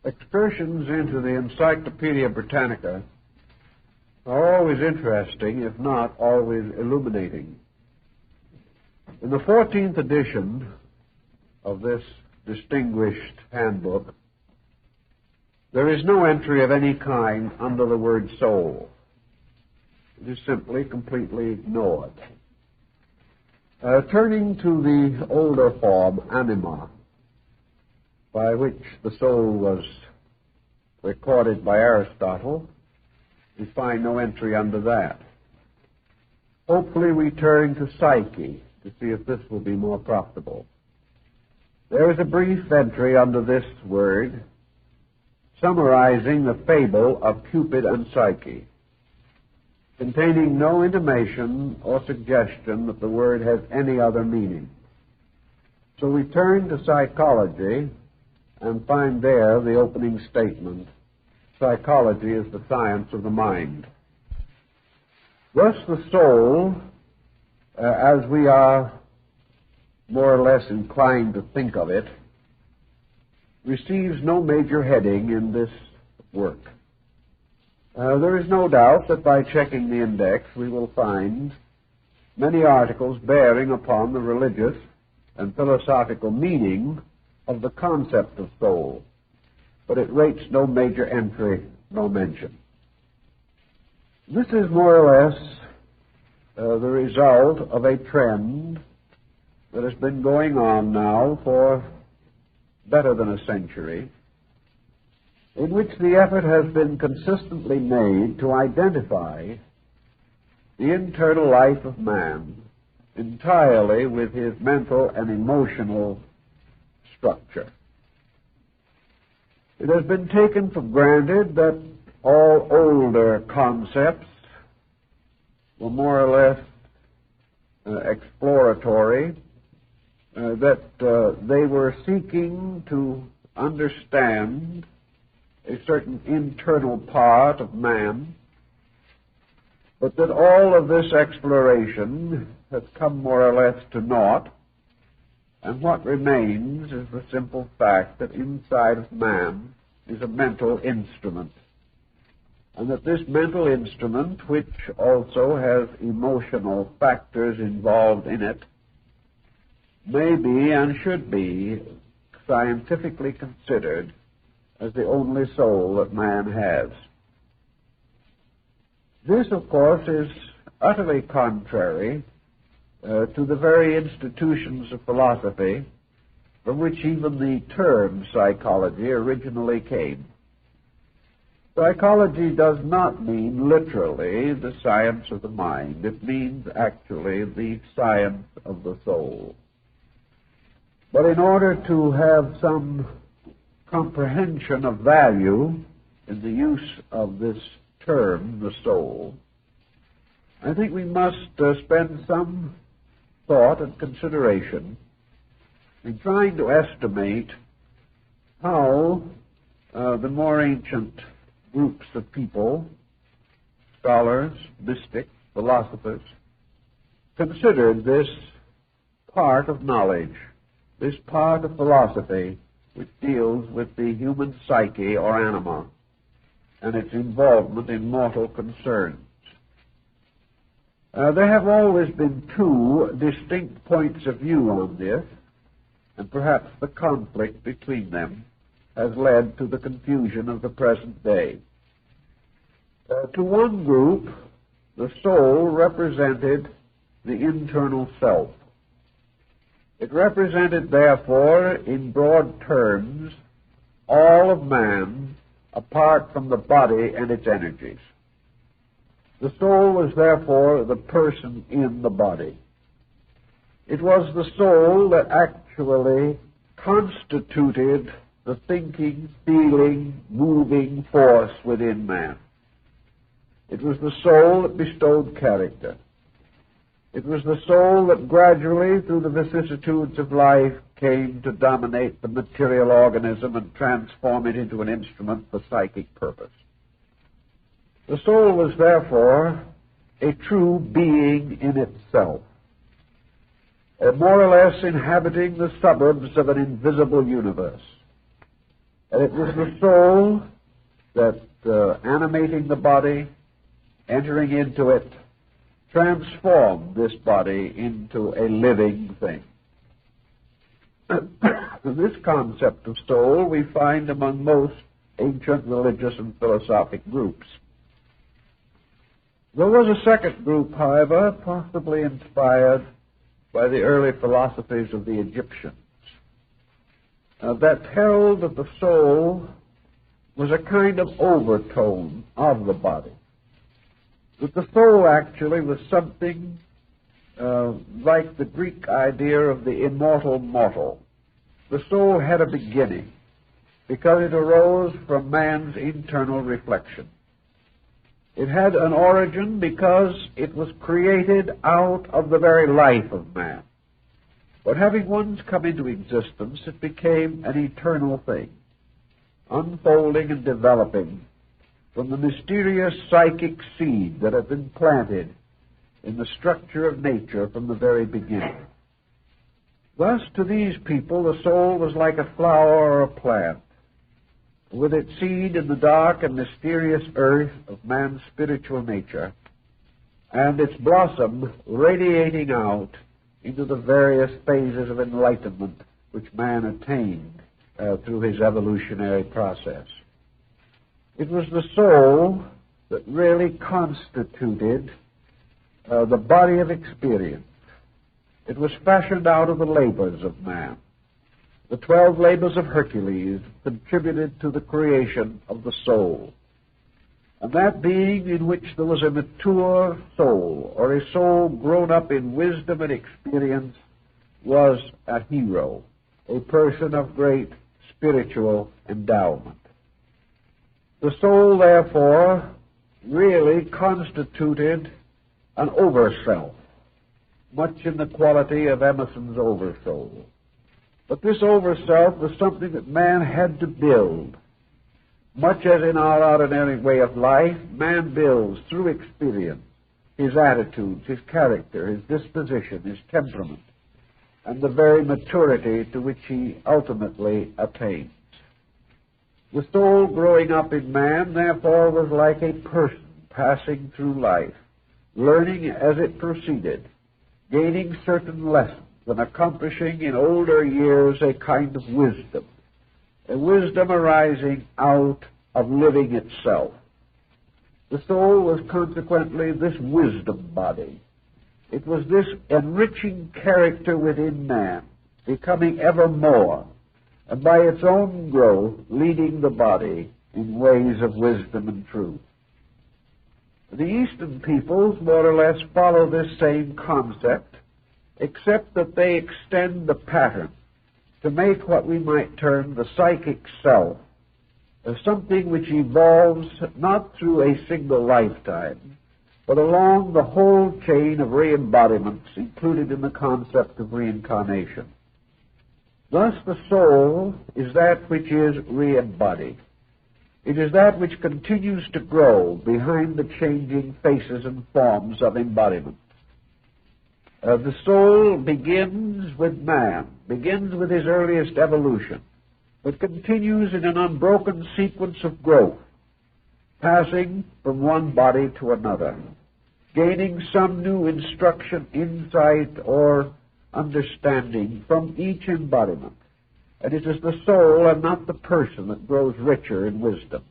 Excursions into the Encyclopedia Britannica are always interesting, if not always illuminating. In the 14th edition of this distinguished handbook, there is no entry of any kind under the word soul. It is simply completely ignored. Turning to the older form, anima, by which the soul was recorded by Aristotle, we find no entry under that. Hopefully we turn to psyche to see if this will be more profitable. There is a brief entry under this word summarizing the fable of Cupid and Psyche, containing no intimation or suggestion that the word has any other meaning. So we turn to psychology and find there the opening statement: psychology is the science of the mind. Thus the soul, as we are more or less inclined to think of it, receives no major heading in this work. There is no doubt that by checking the index we will find many articles bearing upon the religious and philosophical meaning of the concept of soul, but it rates no major entry, no mention. This is more or less the result of a trend that has been going on now for better than a century, in which the effort has been consistently made to identify the internal life of man entirely with his mental and emotional structure. It has been taken for granted that all older concepts were more or less exploratory, that they were seeking to understand a certain internal part of man, but that all of this exploration has come more or less to naught, and what remains is the simple fact that inside of man is a mental instrument, and that this mental instrument, which also has emotional factors involved in it, may be and should be scientifically considered as the only soul that man has. This, of course, is utterly contrary to the very institutions of philosophy from which even the term psychology originally came. Psychology does not mean literally the science of the mind. It means actually the science of the soul. But in order to have some comprehension of value in the use of this term, the soul, I think we must spend some thought and consideration in trying to estimate how the more ancient groups of people, scholars, mystics, philosophers, considered this part of knowledge, this part of philosophy which deals with the human psyche or anima and its involvement in mortal concerns. There have always been two distinct points of view on this, and perhaps the conflict between them has led to the confusion of the present day. To one group, the soul represented the internal self. It represented, therefore, in broad terms, all of man apart from the body and its energies. The soul was, therefore, the person in the body. It was the soul that actually constituted the thinking, feeling, moving force within man. It was the soul that bestowed character. It was the soul that gradually, through the vicissitudes of life, came to dominate the material organism and transform it into an instrument for psychic purpose. The soul was, therefore, a true being in itself, more or less inhabiting the suburbs of an invisible universe. And it was the soul that, animating the body, entering into it, transformed this body into a living thing. This concept of soul we find among most ancient religious and philosophic groups. There was a second group, however, possibly inspired by the early philosophies of the Egyptians, that held that the soul was a kind of overtone of the body. That the soul actually was something like the Greek idea of the immortal mortal. The soul had a beginning because it arose from man's internal reflection. It had an origin because it was created out of the very life of man. But having once come into existence, it became an eternal thing, unfolding and developing from the mysterious psychic seed that had been planted in the structure of nature from the very beginning. Thus, to these people, the soul was like a flower or a plant, with its seed in the dark and mysterious earth of man's spiritual nature, and its blossom radiating out into the various phases of enlightenment which man attained through his evolutionary process. It was the soul that really constituted the body of experience. It was fashioned out of the labors of man. The 12 labors of Hercules contributed to the creation of the soul. And that being in which there was a mature soul, or a soul grown up in wisdom and experience, was a hero, a person of great spiritual endowment. The soul, therefore, really constituted an overself, much in the quality of Emerson's oversoul. But this overself was something that man had to build. Much as in our ordinary way of life, man builds through experience his attitudes, his character, his disposition, his temperament, and the very maturity to which he ultimately attains. The soul growing up in man, therefore, was like a person passing through life, learning as it proceeded, gaining certain lessons, and accomplishing in older years a kind of wisdom, a wisdom arising out of living itself. The soul was consequently this wisdom body. It was this enriching character within man, becoming ever more, and by its own growth leading the body in ways of wisdom and truth. The Eastern peoples more or less follow this same concept, except that they extend the pattern to make what we might term the psychic self as something which evolves not through a single lifetime, but along the whole chain of re-embodiments included in the concept of reincarnation. Thus the soul is that which is re-embodied. It is that which continues to grow behind the changing faces and forms of embodiment. The soul begins with man, begins with his earliest evolution, but continues in an unbroken sequence of growth, passing from one body to another, gaining some new instruction, insight, or understanding from each embodiment. And it is the soul and not the person that grows richer in wisdom.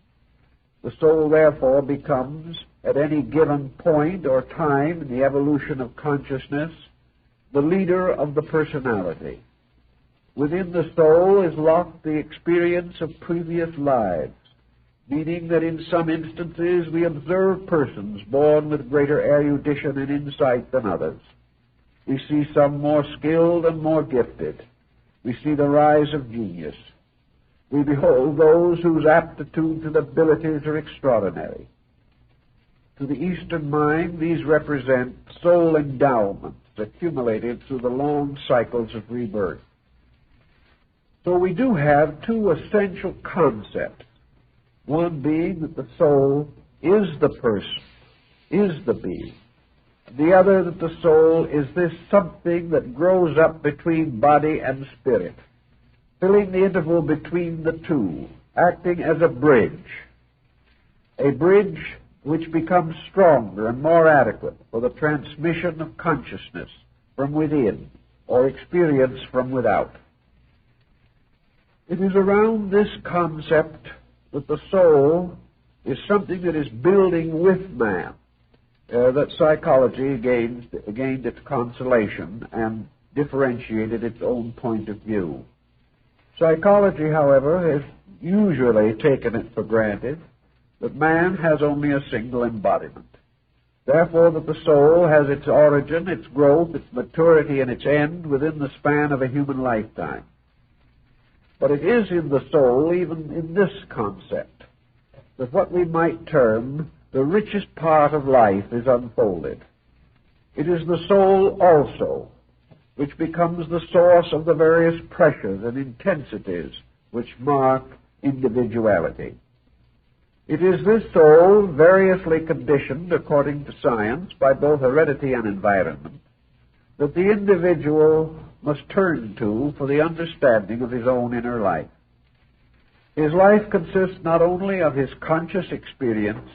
The soul, therefore, becomes, at any given point or time in the evolution of consciousness, the leader of the personality. Within the soul is locked the experience of previous lives, meaning that in some instances we observe persons born with greater erudition and insight than others. We see some more skilled and more gifted. We see the rise of genius. We behold those whose aptitudes and abilities are extraordinary. To the Eastern mind, these represent soul endowments accumulated through the long cycles of rebirth. So we do have two essential concepts, one being that the soul is the person, is the being. The other, that the soul is this something that grows up between body and spirit, filling the interval between the two, acting as a bridge which becomes stronger and more adequate for the transmission of consciousness from within or experience from without. It is around this concept that the soul is something that is building with man that psychology gained its consolation and differentiated its own point of view. Psychology, however, has usually taken it for granted that man has only a single embodiment. Therefore, that the soul has its origin, its growth, its maturity, and its end within the span of a human lifetime. But it is in the soul, even in this concept, that what we might term the richest part of life is unfolded. It is the soul also which becomes the source of the various pressures and intensities which mark individuality. It is this soul, variously conditioned according to science by both heredity and environment, that the individual must turn to for the understanding of his own inner life. His life consists not only of his conscious experience,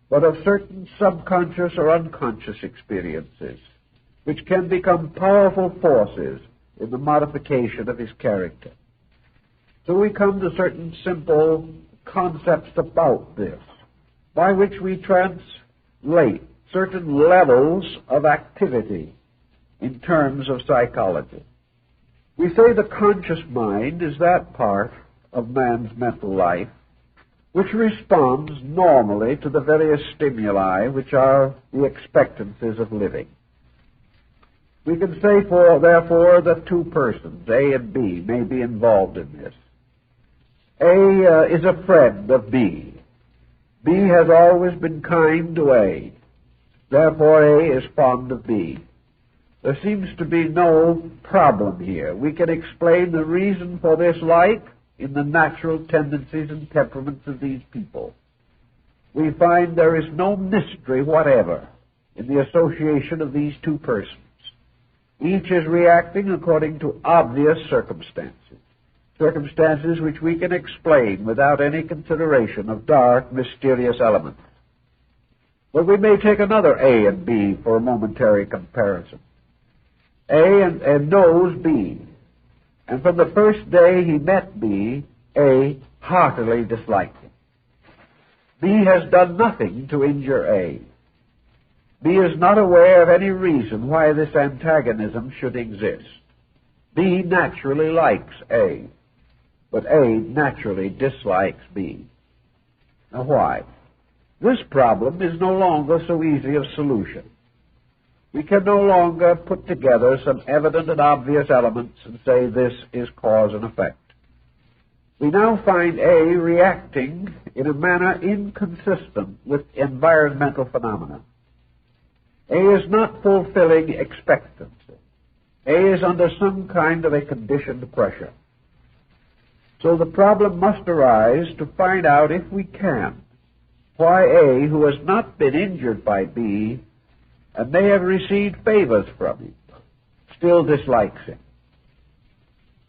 but of certain subconscious or unconscious experiences, which can become powerful forces in the modification of his character. So we come to certain simple concepts about this, by which we translate certain levels of activity in terms of psychology. We say the conscious mind is that part of man's mental life which responds normally to the various stimuli which are the expectancies of living. We can say, therefore, that two persons, A and B, may be involved in this. A is a friend of B. B has always been kind to A. Therefore, A is fond of B. There seems to be no problem here. We can explain the reason for this like in the natural tendencies and temperaments of these people. We find there is no mystery whatever in the association of these two persons. Each is reacting according to obvious circumstances which we can explain without any consideration of dark, mysterious elements. But we may take another A and B for a momentary comparison. A knows B, and from the first day he met B, A heartily disliked him. B has done nothing to injure A. B is not aware of any reason why this antagonism should exist. B naturally likes A, but A naturally dislikes B. Now why? This problem is no longer so easy of solution. We can no longer put together some evident and obvious elements and say this is cause and effect. We now find A reacting in a manner inconsistent with environmental phenomena. A is not fulfilling expectancy. A is under some kind of a conditioned pressure. So the problem must arise to find out, if we can, why A, who has not been injured by B and may have received favors from him, still dislikes him.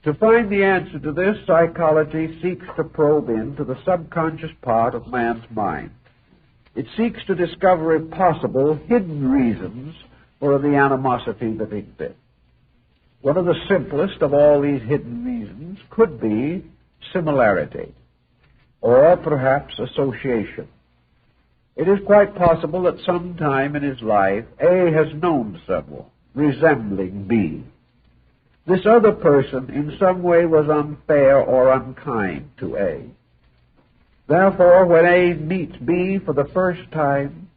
To find the answer to this, psychology seeks to probe into the subconscious part of man's mind. It seeks to discover, if possible, hidden reasons for the animosity that exists. One of the simplest of all these hidden reasons could be similarity, or perhaps association. It is quite possible that sometime in his life A has known someone resembling B. This other person in some way was unfair or unkind to A. Therefore, when A meets B for the first time,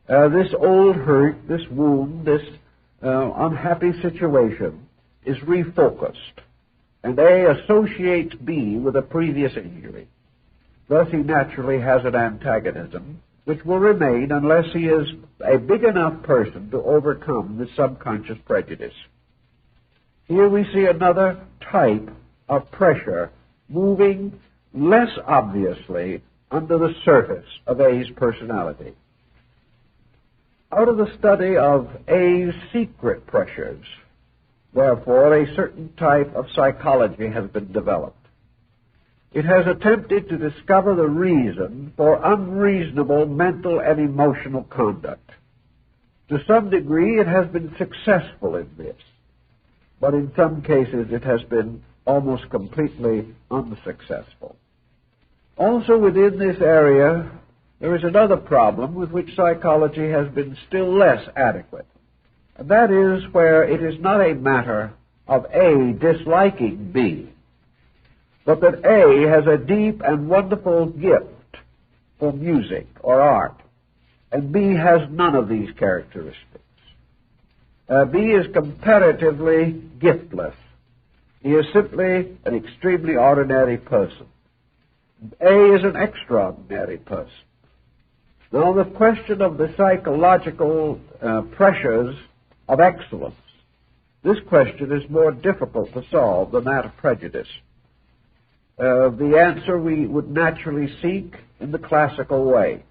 this old hurt, this wound, this unhappy situation is refocused, and A associates B with a previous injury. Thus he naturally has an antagonism which will remain unless he is a big enough person to overcome the subconscious prejudice. Here we see another type of pressure moving less obviously under the surface of A's personality. Out of the study of A's secret pressures, therefore, a certain type of psychology has been developed. It has attempted to discover the reason for unreasonable mental and emotional conduct. To some degree, it has been successful in this, but in some cases it has been almost completely unsuccessful. Also within this area, there is another problem with which psychology has been still less adequate, and that is where it is not a matter of A disliking B, but that A has a deep and wonderful gift for music or art, and B has none of these characteristics. B is comparatively giftless. He is simply an extremely ordinary person. A is an extraordinary person. Now, the question of the psychological pressures of excellence, this question is more difficult to solve than that of prejudice. The answer we would naturally seek in the classical way,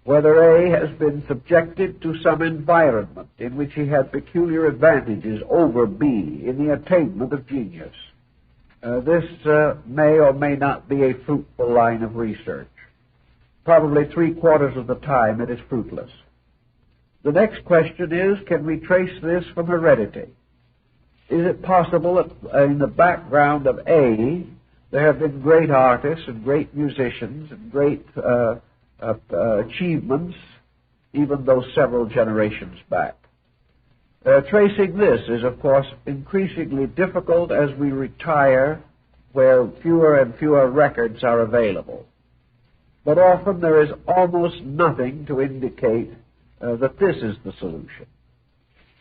whether A has been subjected to some environment in which he had peculiar advantages over B in the attainment of genius. This may or may not be a fruitful line of research. Probably 3/4 of the time it is fruitless. The next question is, can we trace this from heredity? Is it possible that in the background of A there have been great artists and great musicians and great achievements, even though several generations back? Tracing this is, of course, increasingly difficult as we retire where fewer and fewer records are available. But often there is almost nothing to indicate that this is the solution.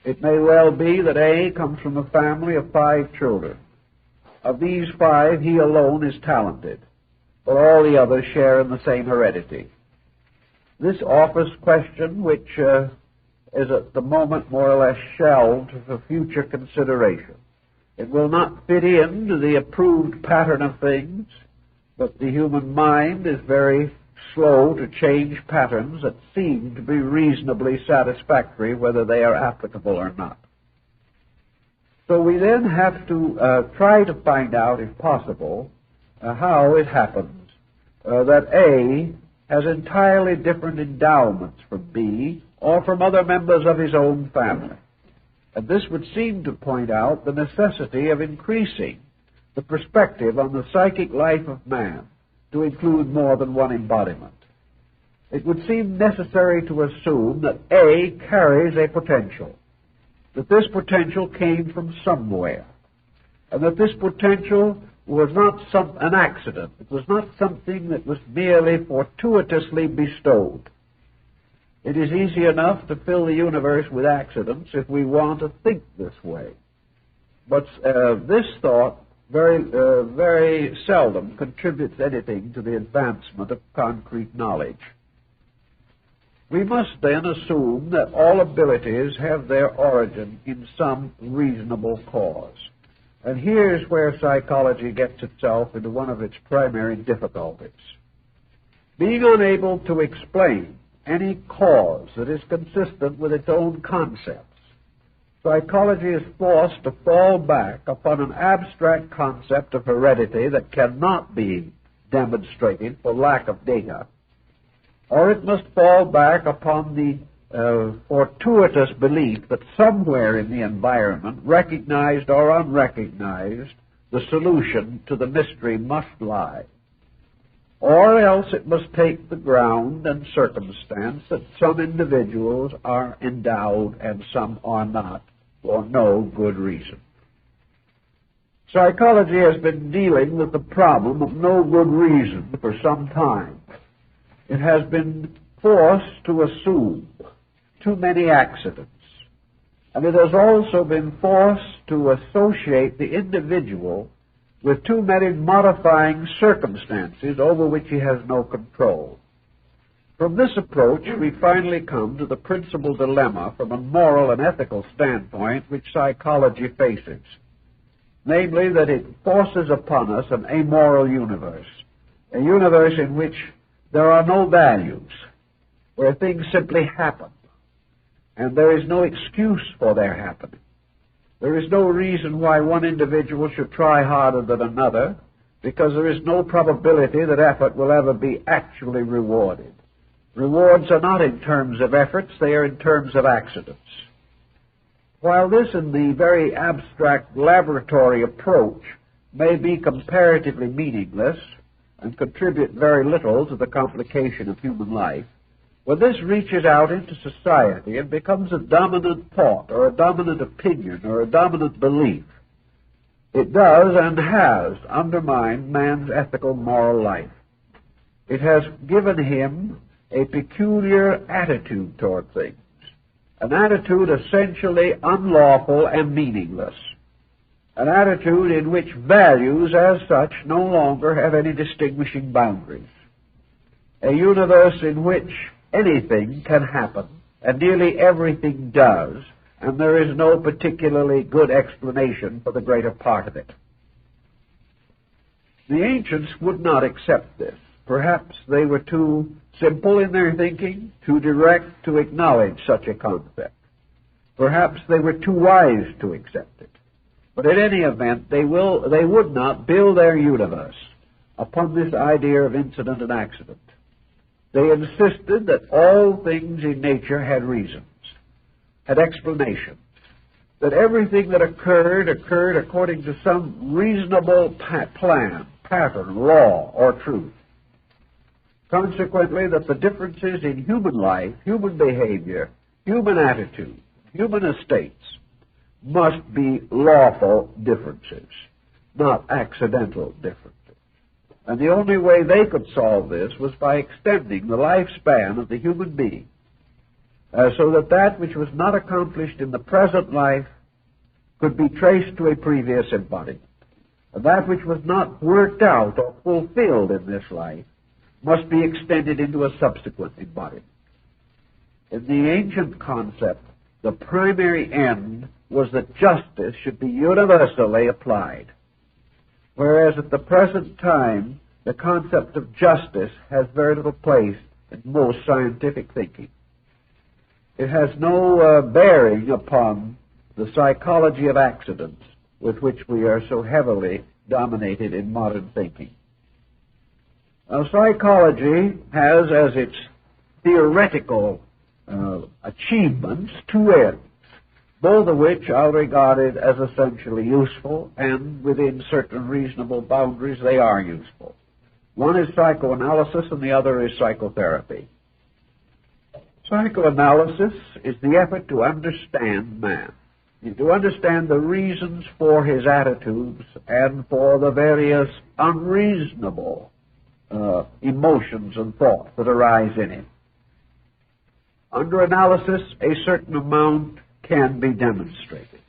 It may well be that A comes from a family of 5 children. Of these 5, he alone is talented, but all the others share in the same heredity. This offers question which is at the moment more or less shelved for future consideration. It will not fit into the approved pattern of things, but the human mind is very slow to change patterns that seem to be reasonably satisfactory, whether they are applicable or not. So we then have to try to find out, if possible, how it happens that A has entirely different endowments from B or from other members of his own family. And this would seem to point out the necessity of increasing the perspective on the psychic life of man to include more than one embodiment. It would seem necessary to assume that A carries a potential, that this potential came from somewhere, and that this potential was not an accident. It was not something that was merely fortuitously bestowed. It is easy enough to fill the universe with accidents if we want to think this way. But this thought very seldom contributes anything to the advancement of concrete knowledge. We must then assume that all abilities have their origin in some reasonable cause. And here's where psychology gets itself into one of its primary difficulties. Being unable to explain any cause that is consistent with its own concepts, psychology is forced to fall back upon an abstract concept of heredity that cannot be demonstrated for lack of data, or it must fall back upon the fortuitous belief that somewhere in the environment, recognized or unrecognized, the solution to the mystery must lie. Or else it must take the ground and circumstance that some individuals are endowed and some are not, for no good reason. Psychology has been dealing with the problem of no good reason for some time. It has been forced to assume too many accidents, and it has also been forced to associate the individual with too many modifying circumstances over which he has no control. From this approach, we finally come to the principal dilemma from a moral and ethical standpoint which psychology faces, namely that it forces upon us an amoral universe, a universe in which there are no values, where things simply happen, and there is no excuse for their happening. There is no reason why one individual should try harder than another, because there is no probability that effort will ever be actually rewarded. Rewards are not in terms of efforts, they are in terms of accidents. While this in the very abstract laboratory approach may be comparatively meaningless and contribute very little to the complication of human life, when this reaches out into society and becomes a dominant thought or a dominant opinion or a dominant belief, it does and has undermined man's ethical moral life. It has given him a peculiar attitude toward things, an attitude essentially unlawful and meaningless, an attitude in which values as such no longer have any distinguishing boundaries, a universe in which anything can happen and nearly everything does, and there is no particularly good explanation for the greater part of it. The ancients would not accept this. Perhaps they were too simple in their thinking, too direct to acknowledge such a concept. Perhaps they were too wise to accept it. But in any event, they would not build their universe upon this idea of incident and accident. They insisted that all things in nature had reasons, had explanations, that everything that occurred according to some reasonable plan, pattern, law, or truth. Consequently, that the differences in human life, human behavior, human attitude, human estates must be lawful differences, not accidental differences. And the only way they could solve this was by extending the lifespan of the human being, so that that which was not accomplished in the present life could be traced to a previous embodiment. And that which was not worked out or fulfilled in this life must be extended into a subsequent embodiment. In the ancient concept, the primary end was that justice should be universally applied, whereas at the present time, the concept of justice has very little place in most scientific thinking. It has no bearing upon the psychology of accidents with which we are so heavily dominated in modern thinking. Now, psychology has as its theoretical achievements two ends, both of which are regarded as essentially useful, and within certain reasonable boundaries they are useful. One is psychoanalysis and the other is psychotherapy. Psychoanalysis is the effort to understand man, to understand the reasons for his attitudes and for the various unreasonable emotions and thoughts that arise in him. Under analysis, a certain amount can be demonstrated.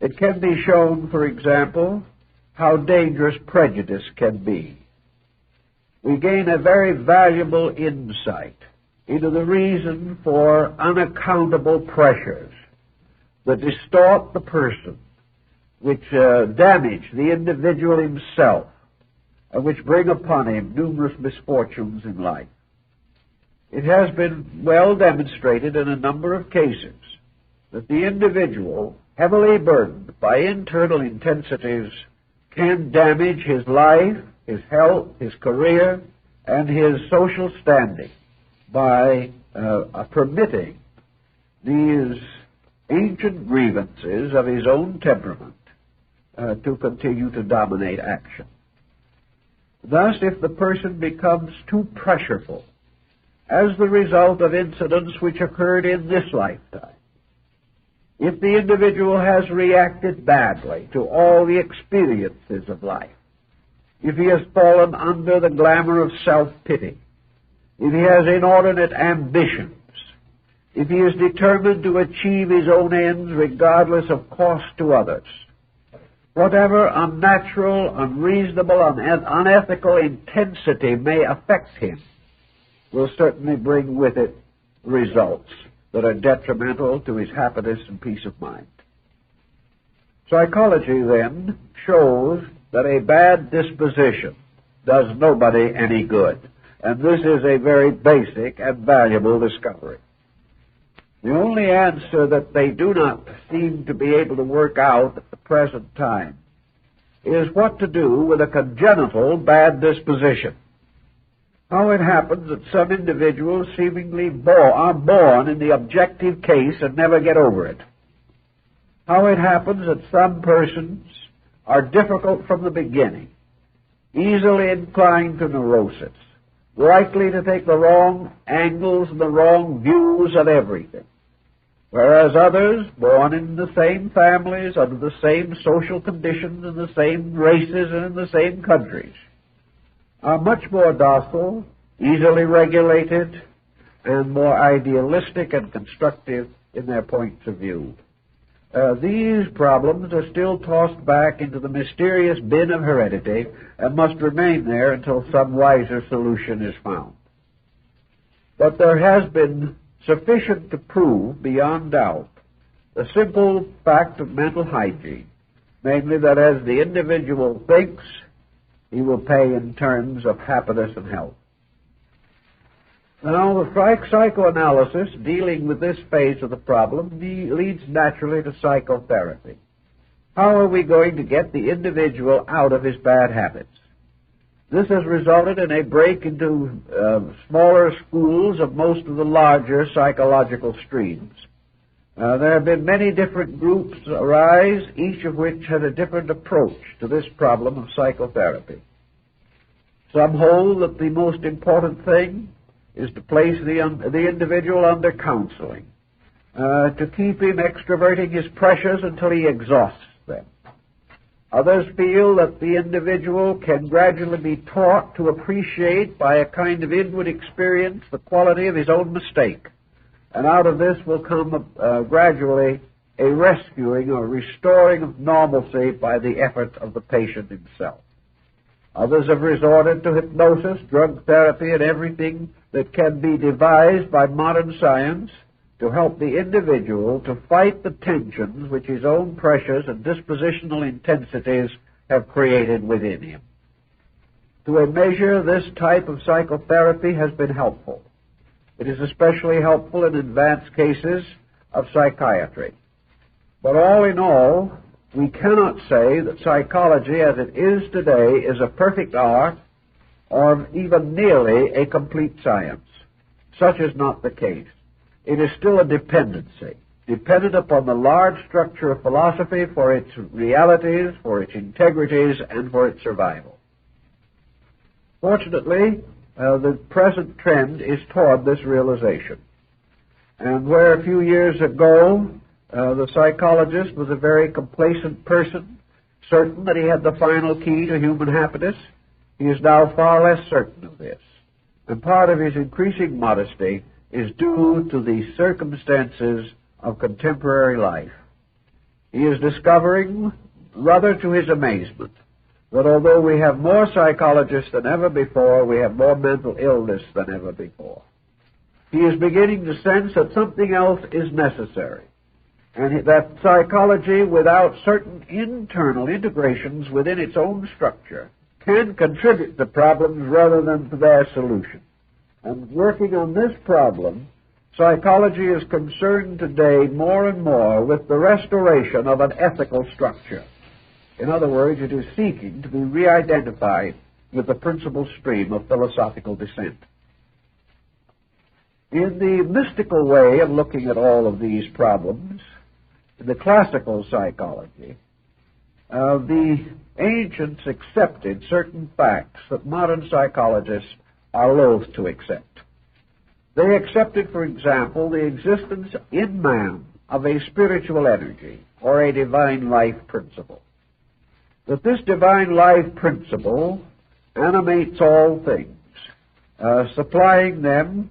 It can be shown, for example, how dangerous prejudice can be. We gain a very valuable insight into the reason for unaccountable pressures that distort the person, which damage the individual himself, and which bring upon him numerous misfortunes in life. It has been well demonstrated in a number of cases that the individual, heavily burdened by internal intensities, can damage his life, his health, his career, and his social standing by permitting these ancient grievances of his own temperament to continue to dominate action. Thus, if the person becomes too pressureful as the result of incidents which occurred in this lifetime, if the individual has reacted badly to all the experiences of life, if he has fallen under the glamour of self-pity, if he has inordinate ambitions, if he is determined to achieve his own ends regardless of cost to others, whatever unnatural, unreasonable, and unethical intensity may affect him will certainly bring with it results that are detrimental to his happiness and peace of mind. Psychology, then, shows that a bad disposition does nobody any good, and this is a very basic and valuable discovery. The only answer that they do not seem to be able to work out at the present time is what to do with a congenital bad disposition. How it happens that some individuals seemingly are born in the objective case and never get over it. How it happens that some persons are difficult from the beginning, easily inclined to neurosis, likely to take the wrong angles and the wrong views of everything, whereas others, born in the same families, under the same social conditions, in the same races, and in the same countries, are much more docile, easily regulated, and more idealistic and constructive in their points of view. These problems are still tossed back into the mysterious bin of heredity and must remain there until some wiser solution is found. But there has been sufficient to prove, beyond doubt, the simple fact of mental hygiene, namely that as the individual thinks, he will pay in terms of happiness and health. Now, the psychoanalysis dealing with this phase of the problem leads naturally to psychotherapy. How are we going to get the individual out of his bad habits? This has resulted in a break into smaller schools of most of the larger psychological streams. There have been many different groups arise, each of which has a different approach to this problem of psychotherapy. Some hold that the most important thing is to place the individual under counseling, to keep him extroverting his pressures until he exhausts them. Others feel that the individual can gradually be taught to appreciate by a kind of inward experience the quality of his own mistake, and out of this will come gradually a rescuing or restoring of normalcy by the effort of the patient himself. Others have resorted to hypnosis, drug therapy, and everything that can be devised by modern science to help the individual to fight the tensions which his own pressures and dispositional intensities have created within him. To a measure, this type of psychotherapy has been helpful. It is especially helpful in advanced cases of psychiatry. But all in all, we cannot say that psychology as it is today is a perfect art or even nearly a complete science. Such is not the case. It is still a dependency, dependent upon the large structure of philosophy for its realities, for its integrities, and for its survival. Fortunately, the present trend is toward this realization. And where a few years ago the psychologist was a very complacent person, certain that he had the final key to human happiness, he is now far less certain of this. And part of his increasing modesty is due to the circumstances of contemporary life. He is discovering, rather to his amazement, that although we have more psychologists than ever before, we have more mental illness than ever before. He is beginning to sense that something else is necessary, and that psychology, without certain internal integrations within its own structure, can contribute to problems rather than to their solution. And working on this problem, psychology is concerned today more and more with the restoration of an ethical structure. In other words, it is seeking to be re-identified with the principal stream of philosophical descent. In the mystical way of looking at all of these problems, in the classical psychology, the ancients accepted certain facts that modern psychologists are loath to accept. They accepted, for example, the existence in man of a spiritual energy or a divine life principle. That this divine life principle animates all things, supplying them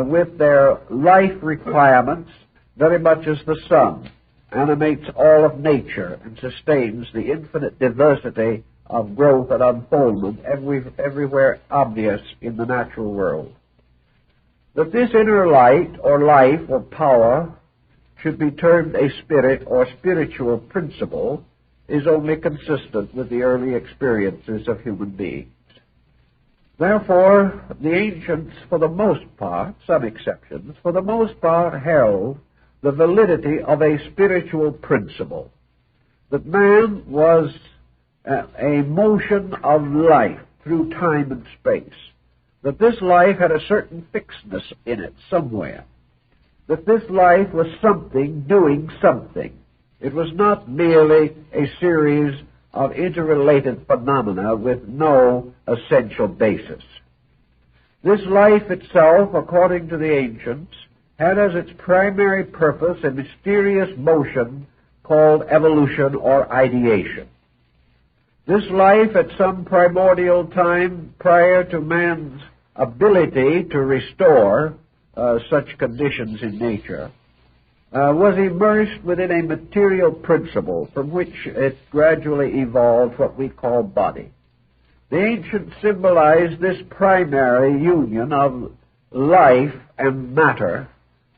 with their life requirements very much as the sun animates all of nature and sustains the infinite diversity of growth and unfoldment everywhere obvious in the natural world. That this inner light or life or power should be termed a spirit or spiritual principle is only consistent with the early experiences of human beings. Therefore, the ancients, for the most part, some exceptions, for the most part held the validity of a spiritual principle, that man was a motion of life through time and space, that this life had a certain fixedness in it somewhere, that this life was something doing something. It was not merely a series of interrelated phenomena with no essential basis. This life itself, according to the ancients, had as its primary purpose a mysterious motion called evolution or ideation. This life, at some primordial time prior to man's ability to restore such conditions in nature, was immersed within a material principle from which it gradually evolved what we call body. The ancients symbolized this primary union of life and matter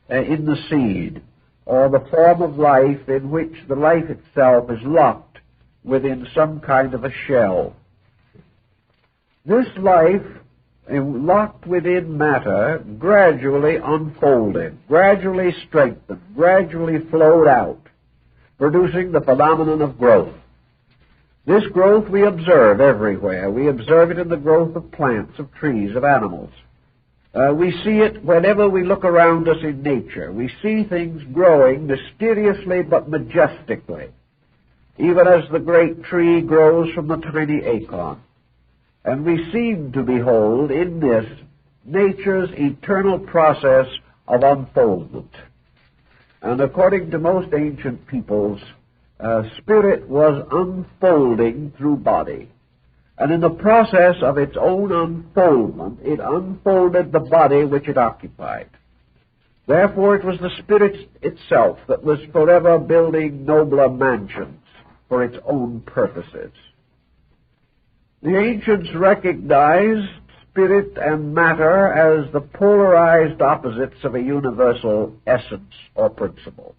in the seed, or the form of life in which the life itself is locked within some kind of a shell. This life, locked within matter, gradually unfolded, gradually strengthened, gradually flowed out, producing the phenomenon of growth. This growth we observe everywhere. We observe it in the growth of plants, of trees, of animals. We see it whenever we look around us in nature. We see things growing mysteriously but majestically, even as the great tree grows from the tiny acorn. And we seem to behold in this nature's eternal process of unfoldment. And according to most ancient peoples, spirit was unfolding through body. And in the process of its own unfoldment, it unfolded the body which it occupied. Therefore, it was the spirit itself that was forever building nobler mansions for its own purposes. The ancients recognized spirit and matter as the polarized opposites of a universal essence or principle.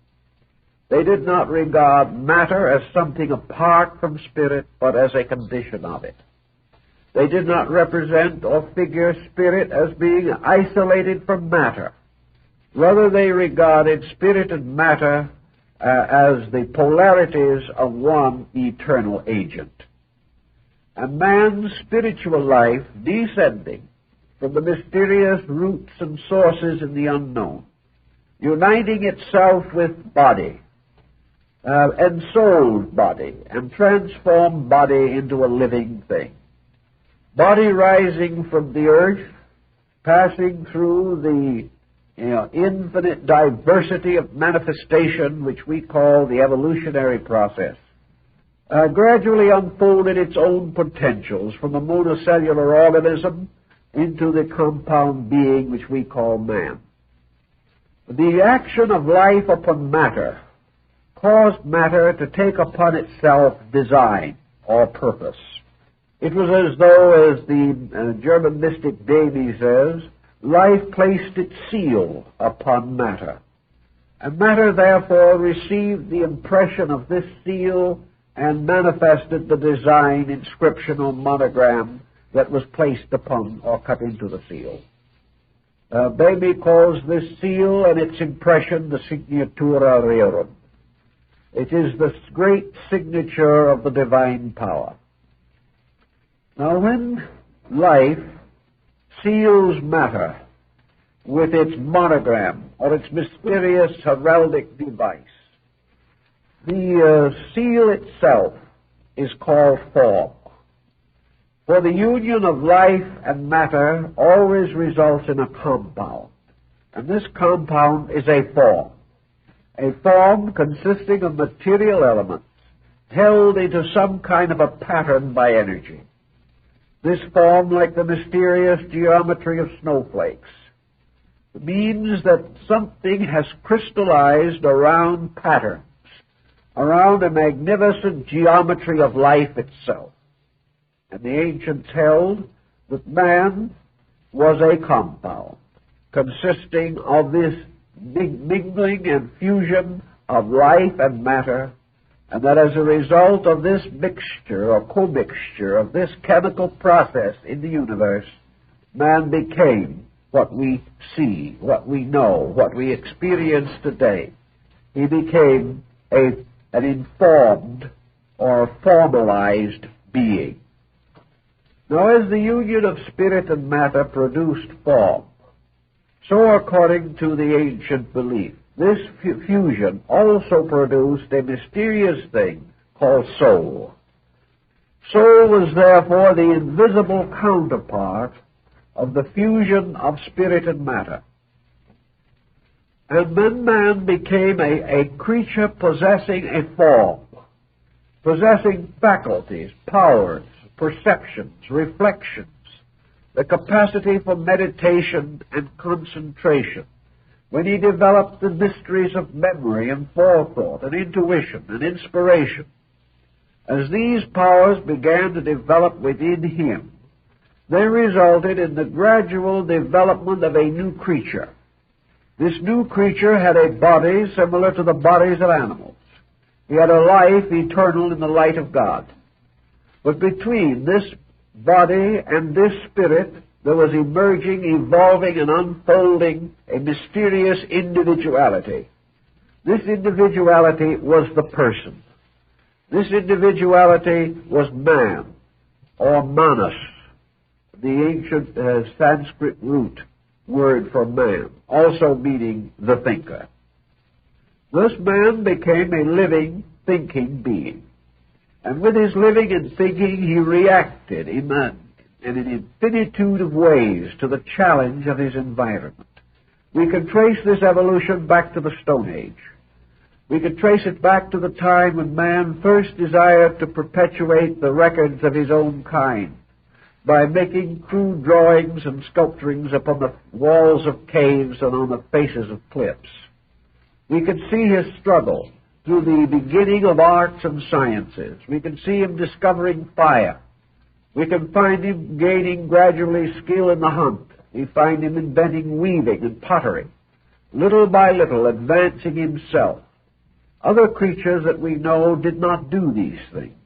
They did not regard matter as something apart from spirit, but as a condition of it. They did not represent or figure spirit as being isolated from matter. Rather, they regarded spirit and matter as the polarities of one eternal agent. And man's spiritual life, descending from the mysterious roots and sources in the unknown, uniting itself with body, ensouled body, and transformed body into a living thing. Body rising from the earth, passing through the infinite diversity of manifestation which we call the evolutionary process, gradually unfolded its own potentials from a monocellular organism into the compound being which we call man. The action of life upon matter caused matter to take upon itself design or purpose. It was as though, as the German mystic Davy says, life placed its seal upon matter. And matter therefore received the impression of this seal and manifested the design, inscription, or monogram that was placed upon or cut into the seal. Baby calls this seal and its impression the signatura rerum. It is the great signature of the divine power. Now, when life seals matter with its monogram or its mysterious heraldic device, the seal itself is called form. For the union of life and matter always results in a compound, and this compound is a form consisting of material elements held into some kind of a pattern by energy. This form, like the mysterious geometry of snowflakes, means that something has crystallized around patterns, around a magnificent geometry of life itself. And the ancients held that man was a compound consisting of this mingling and fusion of life and matter, and that as a result of this mixture or commixture of this chemical process in the universe, man became what we see, what we know, what we experience today. He became an informed or formalized being. Now, as the union of spirit and matter produced form, so according to the ancient belief, this fusion also produced a mysterious thing called soul. Soul was therefore the invisible counterpart of the fusion of spirit and matter. And then man became a creature possessing a form, possessing faculties, powers, perceptions, reflections, the capacity for meditation and concentration. When he developed the mysteries of memory and forethought and intuition and inspiration, as these powers began to develop within him, they resulted in the gradual development of a new creature. This new creature had a body similar to the bodies of animals. He had a life eternal in the light of God. But between this body and this spirit, there was emerging, evolving, and unfolding a mysterious individuality. This individuality was the person. This individuality was man, or manas, the ancient Sanskrit root word for man, also meaning the thinker. This man became a living, thinking being. And with his living and thinking, he reacted in an infinitude of ways to the challenge of his environment. We can trace this evolution back to the Stone Age. We can trace it back to the time when man first desired to perpetuate the records of his own kind by making crude drawings and sculpturings upon the walls of caves and on the faces of cliffs. We can see his struggle through the beginning of arts and sciences. We can see him discovering fire. We can find him gaining gradually skill in the hunt. We find him inventing weaving and pottery, little by little advancing himself. Other creatures that we know did not do these things.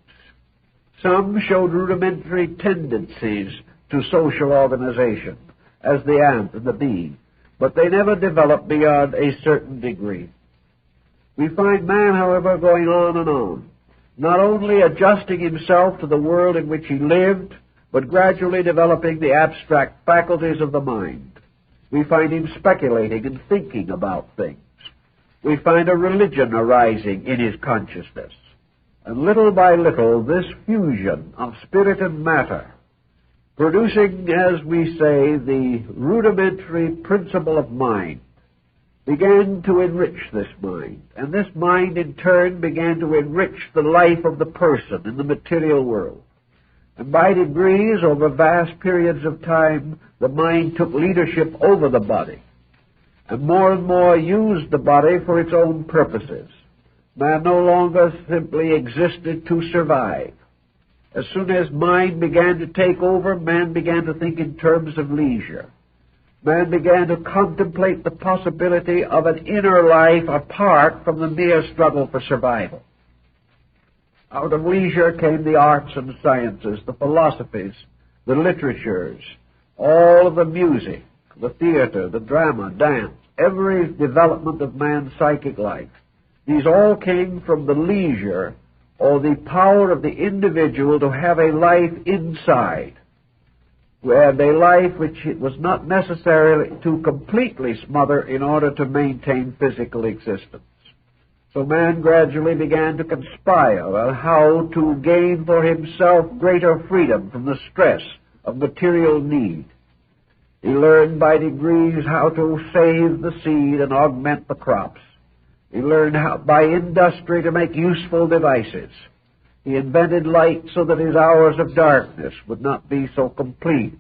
Some showed rudimentary tendencies to social organization, as the ant and the bee, but they never developed beyond a certain degree. We find man, however, going on and on, not only adjusting himself to the world in which he lived, but gradually developing the abstract faculties of the mind. We find him speculating and thinking about things. We find a religion arising in his consciousness. And little by little, this fusion of spirit and matter, producing, as we say, the rudimentary principle of mind, began to enrich this mind. And this mind, in turn, began to enrich the life of the person in the material world. And by degrees, over vast periods of time, the mind took leadership over the body, and more used the body for its own purposes. Man no longer simply existed to survive. As soon as mind began to take over, man began to think in terms of leisure. Man began to contemplate the possibility of an inner life apart from the mere struggle for survival. Out of leisure came the arts and sciences, the philosophies, the literatures, all of the music, the theater, the drama, dance, every development of man's psychic life. These all came from the leisure or the power of the individual to have a life inside, and a life which it was not necessary to completely smother in order to maintain physical existence. So man gradually began to conspire on how to gain for himself greater freedom from the stress of material need. He learned by degrees how to save the seed and augment the crops. He learned how, by industry, to make useful devices. He invented light so that his hours of darkness would not be so complete,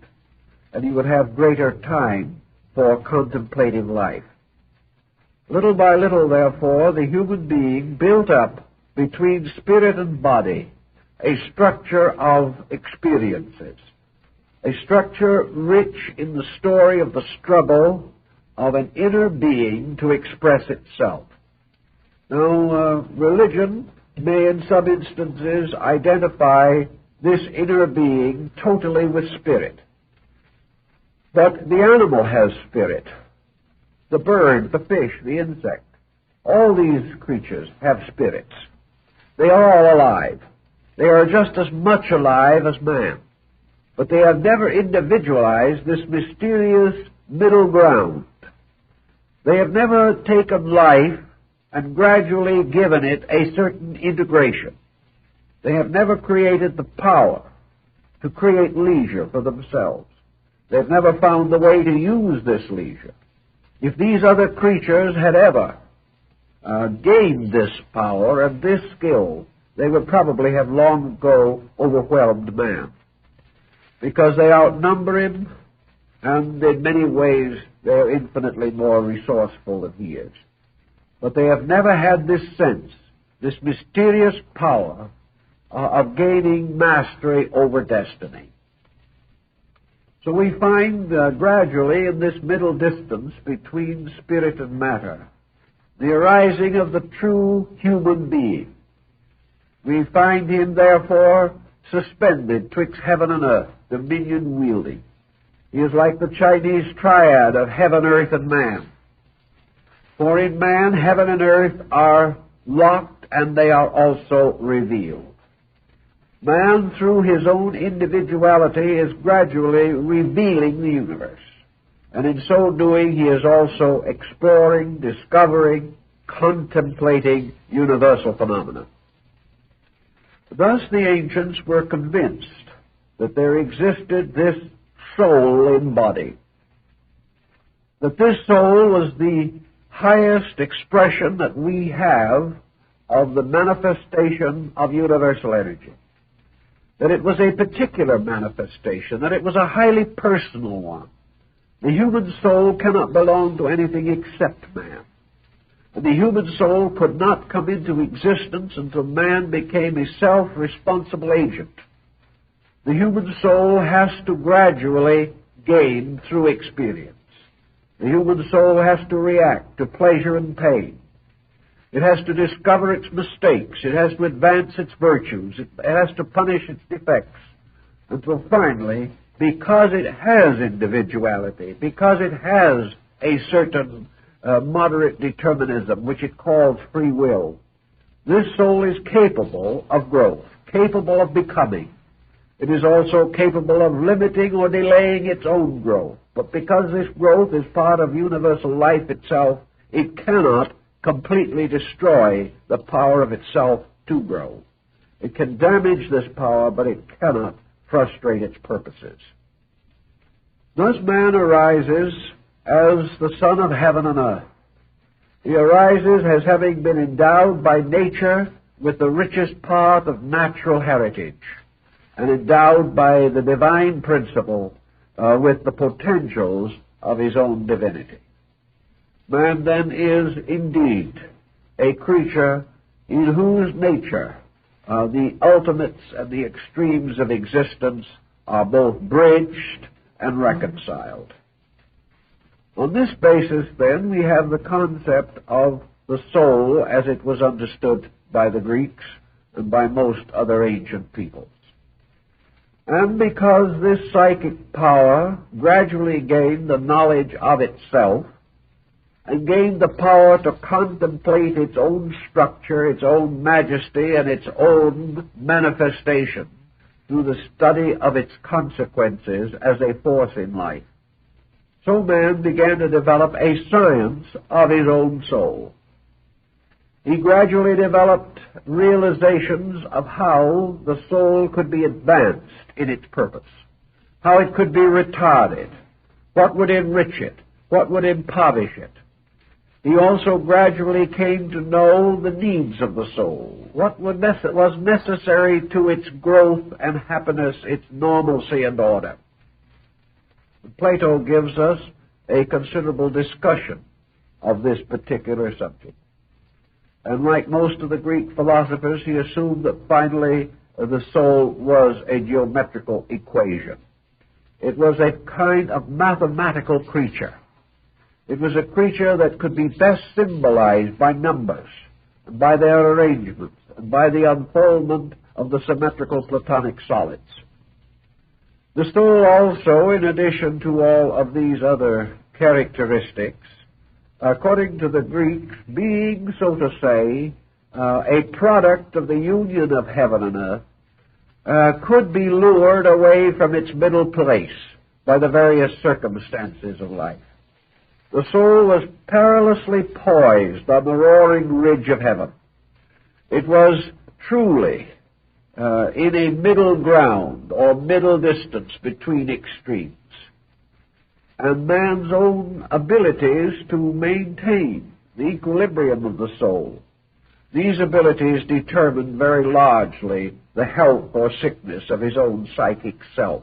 and he would have greater time for contemplative life. Little by little, therefore, the human being built up between spirit and body a structure of experiences, a structure rich in the story of the struggle of an inner being to express itself. Now, religion may in some instances identify this inner being totally with spirit. But the animal has spirit. The bird, the fish, the insect, all these creatures have spirits. They are all alive. They are just as much alive as man. But they have never individualized this mysterious middle ground. They have never taken life and gradually given it a certain integration. They have never created the power to create leisure for themselves. They've never found the way to use this leisure. If these other creatures had ever gained this power and this skill, they would probably have long ago overwhelmed man, because they outnumber him, and in many ways they're infinitely more resourceful than he is. But they have never had this sense, this mysterious power of gaining mastery over destiny. So we find gradually in this middle distance between spirit and matter the arising of the true human being. We find him, therefore, suspended twixt heaven and earth, dominion wielding. He is like the Chinese triad of heaven, earth, and man. For in man, heaven and earth are locked, and they are also revealed. Man, through his own individuality, is gradually revealing the universe. And in so doing, he is also exploring, discovering, contemplating universal phenomena. Thus the ancients were convinced that there existed this soul in body, that this soul was the highest expression that we have of the manifestation of universal energy, that it was a particular manifestation, that it was a highly personal one. The human soul cannot belong to anything except man. And the human soul could not come into existence until man became a self-responsible agent. The human soul has to gradually gain through experience. The human soul has to react to pleasure and pain. It has to discover its mistakes. It has to advance its virtues. It has to punish its defects, until finally, because it has individuality, because it has a certain moderate determinism, which it calls free will, this soul is capable of growth, capable of becoming. It is also capable of limiting or delaying its own growth. But because this growth is part of universal life itself, it cannot completely destroy the power of itself to grow. It can damage this power, but it cannot frustrate its purposes. Thus man arises as the Son of heaven and earth. He arises as having been endowed by nature with the richest part of natural heritage, and endowed by the divine principle with the potentials of his own divinity. Man then is indeed a creature in whose nature the ultimates and the extremes of existence are both bridged and reconciled. On this basis, then, we have the concept of the soul as it was understood by the Greeks and by most other ancient peoples. And because this psychic power gradually gained the knowledge of itself and gained the power to contemplate its own structure, its own majesty, and its own manifestation through the study of its consequences as a force in life, so man began to develop a science of his own soul. He gradually developed realizations of how the soul could be advanced in its purpose, how it could be retarded, what would enrich it, what would impoverish it. He also gradually came to know the needs of the soul, what was necessary to its growth and happiness, its normalcy and order. Plato gives us a considerable discussion of this particular subject. And like most of the Greek philosophers, he assumed that finally the soul was a geometrical equation. It was a kind of mathematical creature. It was a creature that could be best symbolized by numbers, and by their arrangements, and by the unfoldment of the symmetrical Platonic solids. The soul also, in addition to all of these other characteristics, according to the Greeks, being, so to say, a product of the union of heaven and earth, could be lured away from its middle place by the various circumstances of life. The soul was perilously poised on the roaring ridge of heaven. It was truly in a middle ground or middle distance between extremes. And man's own abilities to maintain the equilibrium of the soul, these abilities determine very largely the health or sickness of his own psychic self.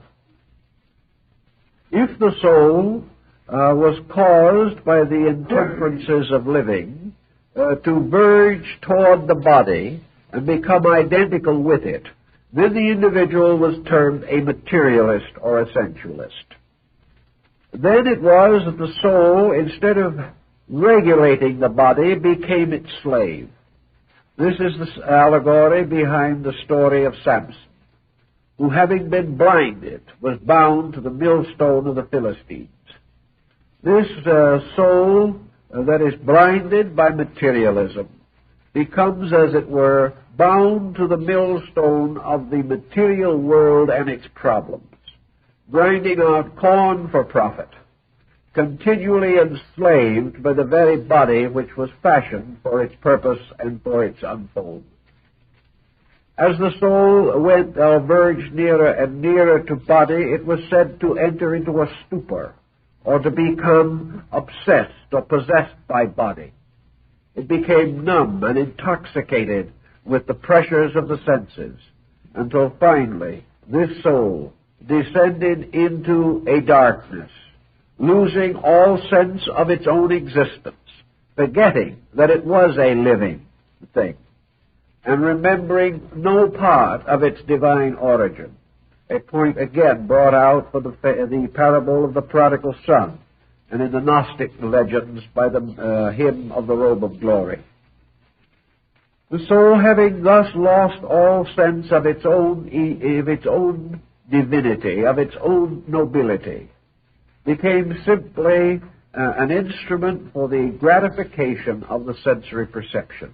If the soul was caused by the intemperances of living to verge toward the body and become identical with it, then the individual was termed a materialist or a sensualist. Then it was that the soul, instead of regulating the body, became its slave. This is the allegory behind the story of Samson, who, having been blinded, was bound to the millstone of the Philistines. This soul that is blinded by materialism becomes, as it were, bound to the millstone of the material world and its problems, grinding out corn for profit, continually enslaved by the very body which was fashioned for its purpose and for its unfoldment. As the soul went or verged nearer and nearer to body, it was said to enter into a stupor, or to become obsessed or possessed by body. It became numb and intoxicated with the pressures of the senses, until finally this soul descended into a darkness, losing all sense of its own existence, forgetting that it was a living thing, and remembering no part of its divine origin, a point again brought out for the parable of the prodigal son, and in the Gnostic legends by the hymn of the robe of glory. The soul, having thus lost all sense of its own divinity, of its own nobility, became simply an instrument for the gratification of the sensory perceptions.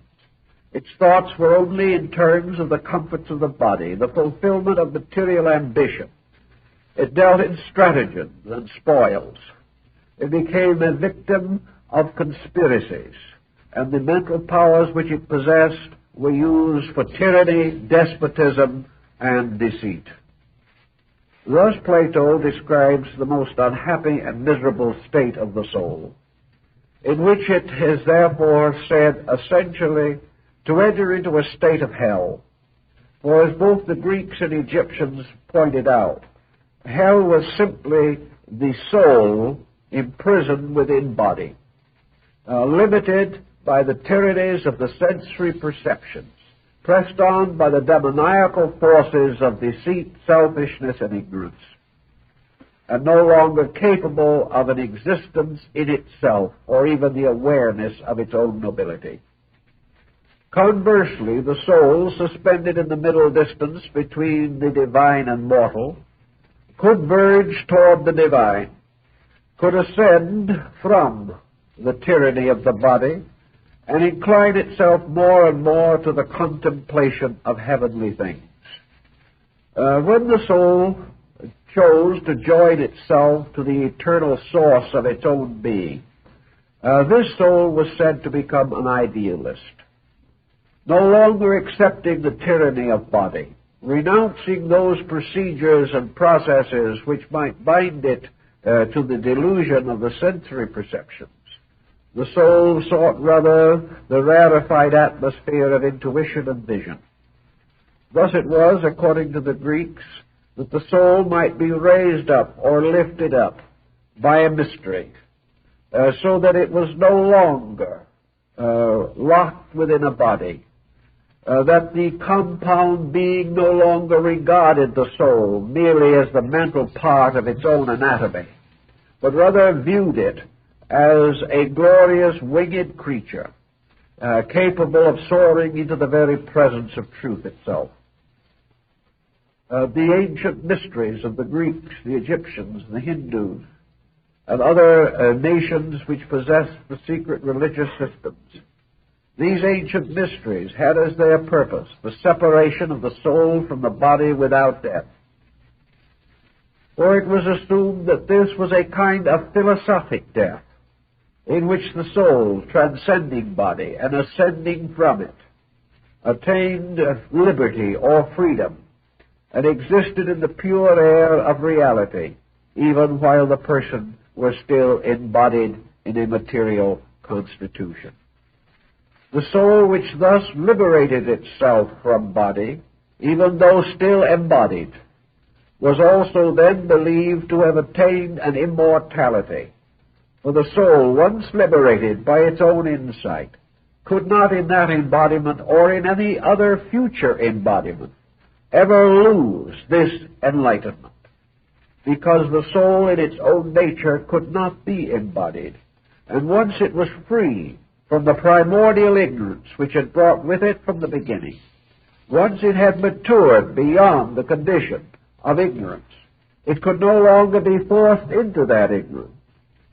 Its thoughts were only in terms of the comforts of the body, the fulfillment of material ambition. It dealt in stratagems and spoils. It became a victim of conspiracies, and the mental powers which it possessed were used for tyranny, despotism, and deceit. Thus Plato describes the most unhappy and miserable state of the soul, in which it is therefore said essentially to enter into a state of hell. For as both the Greeks and Egyptians pointed out, hell was simply the soul imprisoned within body, limited by the tyrannies of the sensory perceptions, pressed on by the demoniacal forces of deceit, selfishness, and ignorance, and no longer capable of an existence in itself or even the awareness of its own nobility. Conversely, the soul, suspended in the middle distance between the divine and mortal, could verge toward the divine, could ascend from the tyranny of the body, and incline itself more and more to the contemplation of heavenly things. When the soul chose to join itself to the eternal source of its own being, this soul was said to become an idealist, no longer accepting the tyranny of body, renouncing those procedures and processes which might bind it to the delusion of the sensory perceptions. The soul sought rather the rarefied atmosphere of intuition and vision. Thus it was, according to the Greeks, that the soul might be raised up or lifted up by a mystery, so that it was no longer locked within a body, that the compound being no longer regarded the soul merely as the mental part of its own anatomy, but rather viewed it as a glorious winged creature, capable of soaring into the very presence of truth itself. The ancient mysteries of the Greeks, the Egyptians, the Hindus, and other nations which possessed the secret religious systems These ancient mysteries had as their purpose the separation of the soul from the body without death. For it was assumed that this was a kind of philosophic death, in which the soul, transcending body and ascending from it, attained liberty or freedom and existed in the pure air of reality, even while the person was still embodied in a material constitution. The soul which thus liberated itself from body, even though still embodied, was also then believed to have attained an immortality. For the soul, once liberated by its own insight, could not in that embodiment or in any other future embodiment ever lose this enlightenment, because the soul in its own nature could not be embodied, and once it was free from the primordial ignorance which had brought with it from the beginning, once it had matured beyond the condition of ignorance, it could no longer be forced into that ignorance.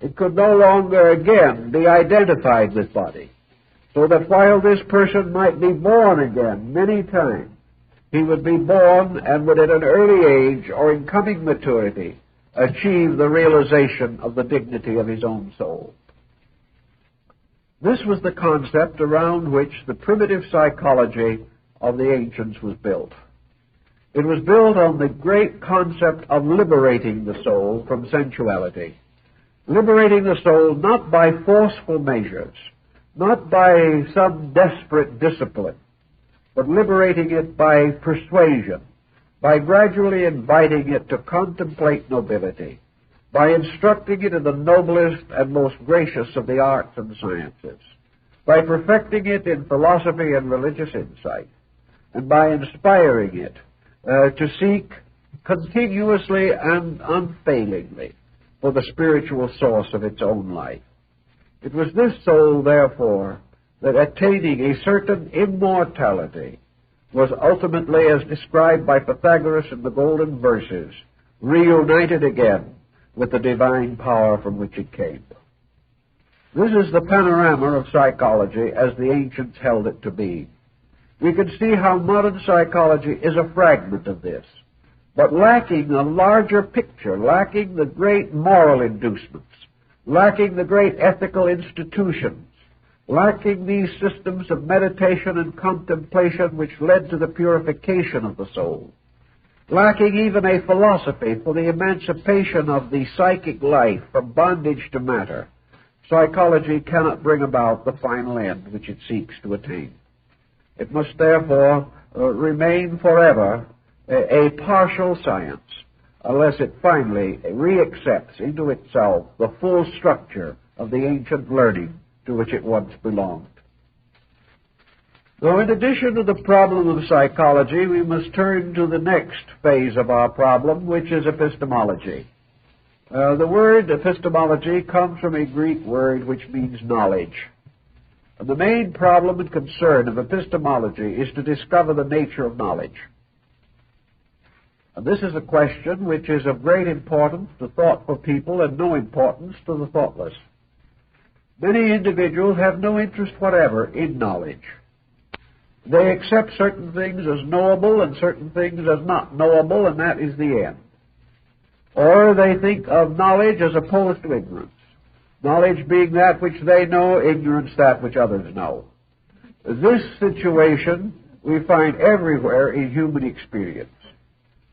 It could no longer again be identified with body, so that while this person might be born again many times, he would be born and would at an early age or in coming maturity achieve the realization of the dignity of his own soul. This was the concept around which the primitive psychology of the ancients was built. It was built on the great concept of liberating the soul from sensuality. Liberating the soul not by forceful measures, not by some desperate discipline, but liberating it by persuasion, by gradually inviting it to contemplate nobility, by instructing it in the noblest and most gracious of the arts and sciences, by perfecting it in philosophy and religious insight, and by inspiring it to seek continuously and unfailingly for the spiritual source of its own life. It was this soul, therefore, that attaining a certain immortality was ultimately, as described by Pythagoras in the Golden Verses, reunited again with the divine power from which it came. This is the panorama of psychology as the ancients held it to be. We can see how modern psychology is a fragment of this, but lacking a larger picture, lacking the great moral inducements, lacking the great ethical institutions, lacking these systems of meditation and contemplation which led to the purification of the soul, lacking even a philosophy for the emancipation of the psychic life from bondage to matter. Psychology cannot bring about the final end which it seeks to attain. It must therefore remain forever a partial science, unless it finally reaccepts into itself the full structure of the ancient learning to which it once belonged. Now, in addition to the problem of psychology, we must turn to the next phase of our problem, which is epistemology. The word epistemology comes from a Greek word which means knowledge. And the main problem and concern of epistemology is to discover the nature of knowledge. And this is a question which is of great importance to thoughtful people and no importance to the thoughtless. Many individuals have no interest whatever in knowledge. They accept certain things as knowable and certain things as not knowable, and that is the end. Or they think of knowledge as opposed to ignorance. Knowledge being that which they know, ignorance that which others know. This situation we find everywhere in human experience.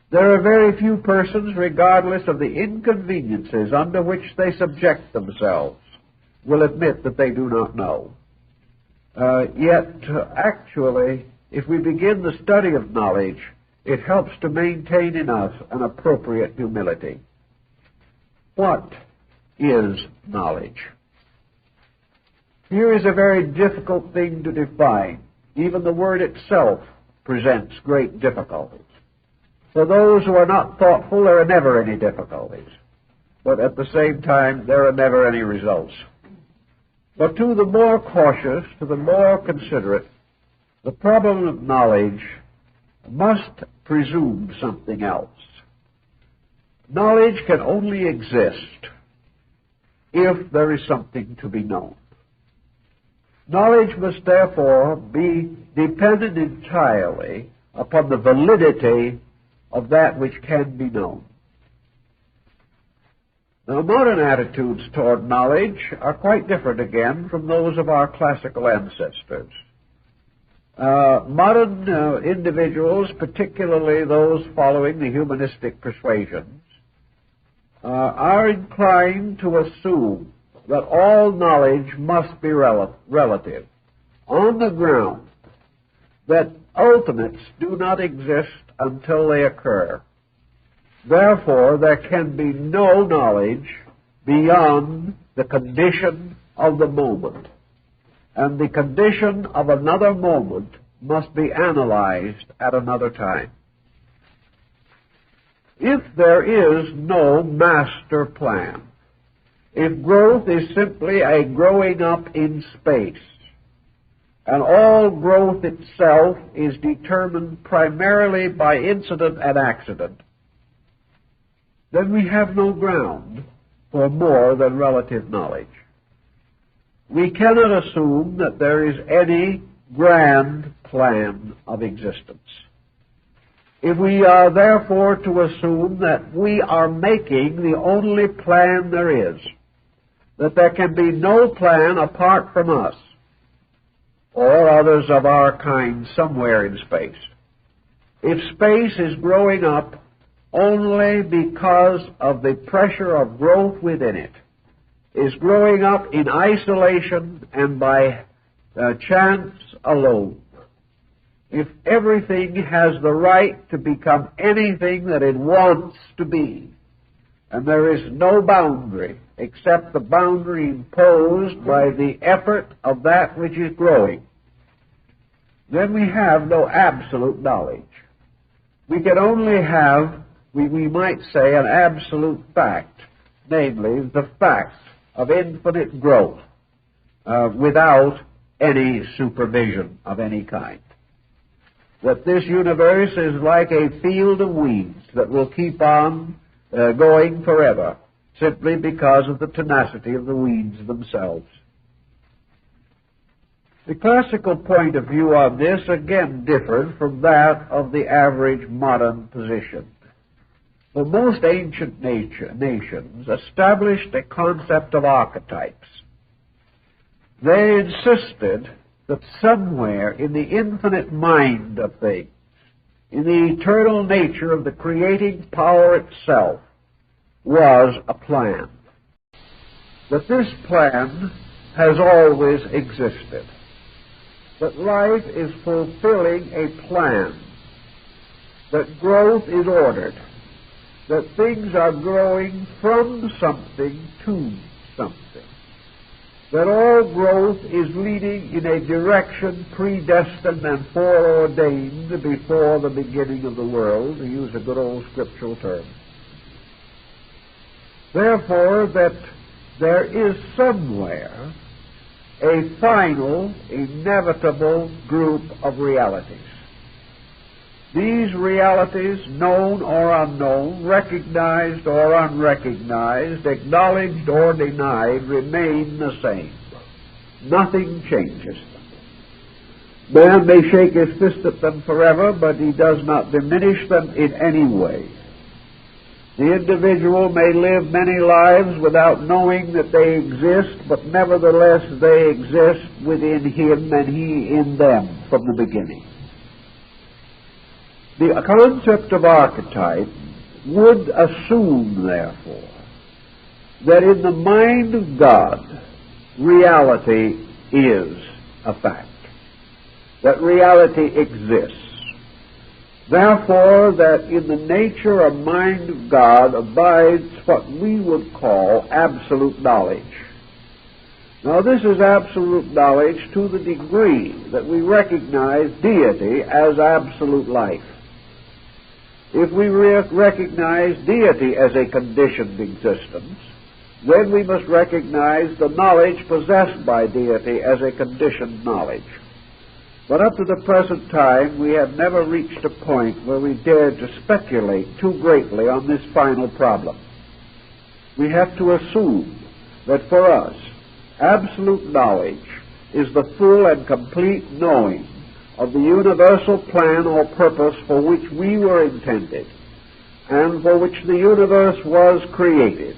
There are very few persons, regardless of the inconveniences under which they subject themselves, will admit that they do not know. Yet, actually, if we begin the study of knowledge, it helps to maintain in us an appropriate humility. What is knowledge? Here is a very difficult thing to define. Even the word itself presents great difficulties. For those who are not thoughtful, there are never any difficulties. But at the same time, there are never any results. But to the more cautious, to the more considerate, the problem of knowledge must presume something else. Knowledge can only exist if there is something to be known. Knowledge must therefore be dependent entirely upon the validity of that which can be known. Now, modern attitudes toward knowledge are quite different again from those of our classical ancestors. Modern individuals, particularly those following the humanistic persuasions, are inclined to assume that all knowledge must be relative, on the ground that ultimates do not exist until they occur. Therefore, there can be no knowledge beyond the condition of the moment, and the condition of another moment must be analyzed at another time. If there is no master plan, if growth is simply a growing up in space, and all growth itself is determined primarily by incident and accident, then we have no ground for more than relative knowledge. We cannot assume that there is any grand plan of existence. If we are therefore to assume that we are making the only plan there is, that there can be no plan apart from us, or others of our kind somewhere in space, if space is growing up only because of the pressure of growth within it, is growing up in isolation and by chance alone, if everything has the right to become anything that it wants to be, and there is no boundary except the boundary imposed by the effort of that which is growing, then we have no absolute knowledge. We can only have, we might say, an absolute fact, namely the fact of infinite growth without any supervision of any kind. That this universe is like a field of weeds that will keep on going forever, simply because of the tenacity of the weeds themselves. The classical point of view on this again differed from that of the average modern position. The most ancient nations established a concept of archetypes. They insisted that somewhere in the infinite mind of things, in the eternal nature of the creating power itself, was a plan. That this plan has always existed. That life is fulfilling a plan. That growth is ordered. That things are growing from something to something. That all growth is leading in a direction predestined and foreordained before the beginning of the world, to use a good old scriptural term. Therefore, that there is somewhere a final, inevitable group of realities. These realities, known or unknown, recognized or unrecognized, acknowledged or denied, remain the same. Nothing changes them. Man may shake his fist at them forever, but he does not diminish them in any way. The individual may live many lives without knowing that they exist, but nevertheless they exist within him and he in them from the beginning. The concept of archetype would assume, therefore, that in the mind of God, reality is a fact, that reality exists. Therefore, that in the nature and mind of God abides what we would call absolute knowledge. Now, this is absolute knowledge to the degree that we recognize deity as absolute life. If we recognize deity as a conditioned existence, then we must recognize the knowledge possessed by deity as a conditioned knowledge. But up to the present time, we have never reached a point where we dared to speculate too greatly on this final problem. We have to assume that for us, absolute knowledge is the full and complete knowing of the universal plan or purpose for which we were intended, and for which the universe was created,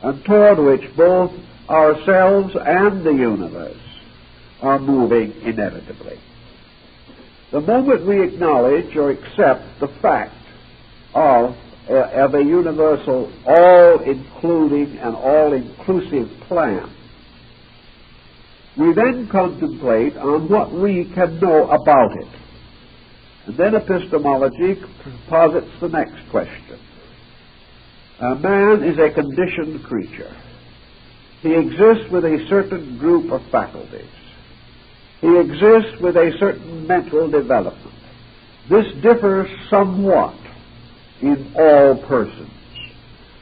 and toward which both ourselves and the universe are moving inevitably. The moment we acknowledge or accept the fact of a universal, all-including and all-inclusive plan, we then contemplate on what we can know about it. And then epistemology posits the next question. Man is a conditioned creature. He exists with a certain group of faculties. He exists with a certain mental development. This differs somewhat in all persons,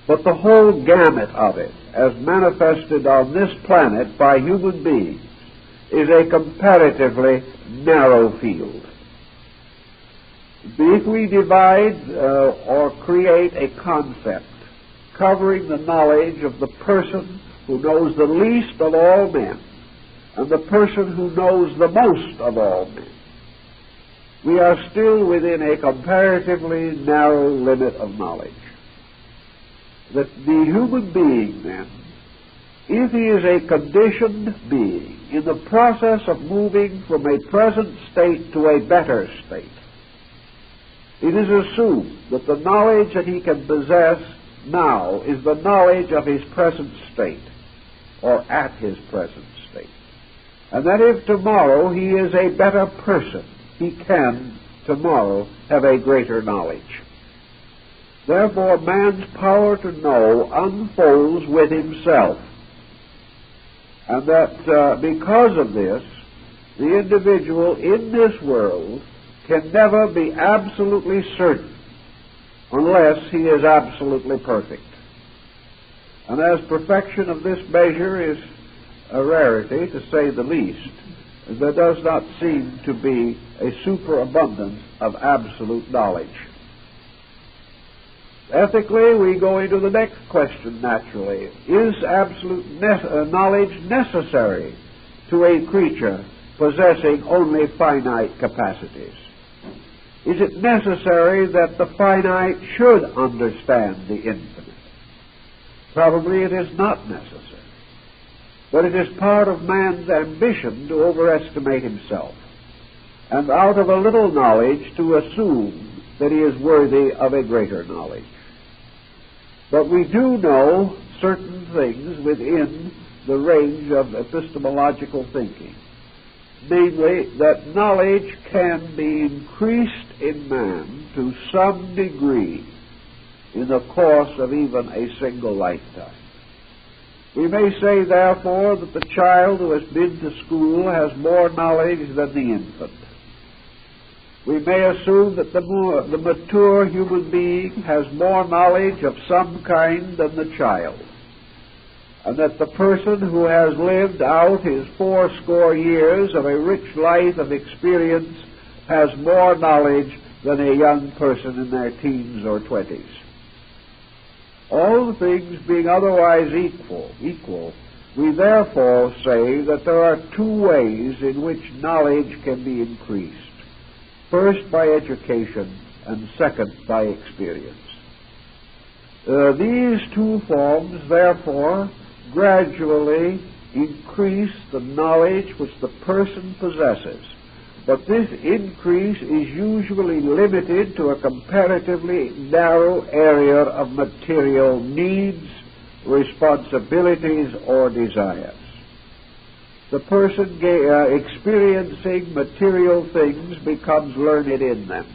but the whole gamut of it, as manifested on this planet by human beings, is a comparatively narrow field. If we divide or create a concept covering the knowledge of the person who knows the least of all men and the person who knows the most of all men, we are still within a comparatively narrow limit of knowledge. That the human being, then, if he is a conditioned being in the process of moving from a present state to a better state, it is assumed that the knowledge that he can possess now is the knowledge of his present state, or at his present state. And that if tomorrow he is a better person, he can tomorrow have a greater knowledge. Therefore, man's power to know unfolds with himself. And that because of this, the individual in this world can never be absolutely certain unless he is absolutely perfect. And as perfection of this measure is a rarity, to say the least, there does not seem to be a superabundance of absolute knowledge. Ethically, we go into the next question naturally. Is absolute knowledge necessary to a creature possessing only finite capacities? Is it necessary that the finite should understand the infinite? Probably it is not necessary. But it is part of man's ambition to overestimate himself, and out of a little knowledge to assume that he is worthy of a greater knowledge. But we do know certain things within the range of epistemological thinking, namely that knowledge can be increased in man to some degree in the course of even a single lifetime. We may say, therefore, that the child who has been to school has more knowledge than the infant. We may assume that the mature human being has more knowledge of some kind than the child, and that the person who has lived out his 80 years of a rich life of experience has more knowledge than a young person in their teens or 20s. All things being otherwise equal, we therefore say that there are two ways in which knowledge can be increased. First, by education, and second, by experience. These two forms, therefore, gradually increase the knowledge which the person possesses. But this increase is usually limited to a comparatively narrow area of material needs, responsibilities, or desires. The person experiencing material things becomes learned in them.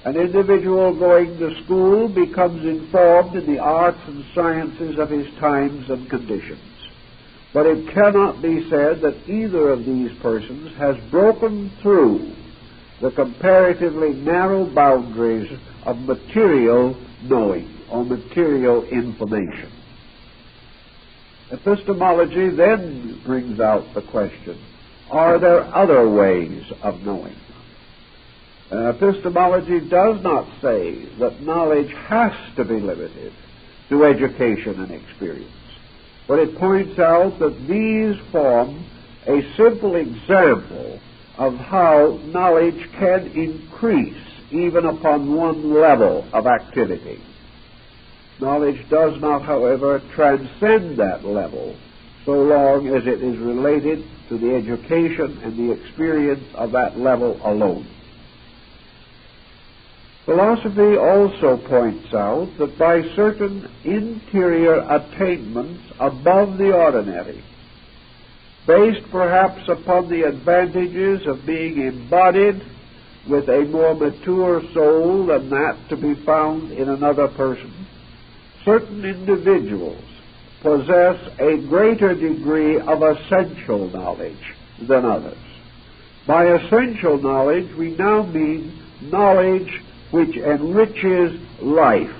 An individual going to school becomes informed in the arts and sciences of his times and conditions. But it cannot be said that either of these persons has broken through the comparatively narrow boundaries of material knowing or material information. Epistemology then brings out the question, are there other ways of knowing? Epistemology does not say that knowledge has to be limited to education and experience, but it points out that these form a simple example of how knowledge can increase even upon one level of activity. Knowledge does not, however, transcend that level so long as it is related to the education and the experience of that level alone. Philosophy also points out that by certain interior attainments above the ordinary, based perhaps upon the advantages of being embodied with a more mature soul than that to be found in another person, certain individuals possess a greater degree of essential knowledge than others. By essential knowledge, we now mean knowledge which enriches life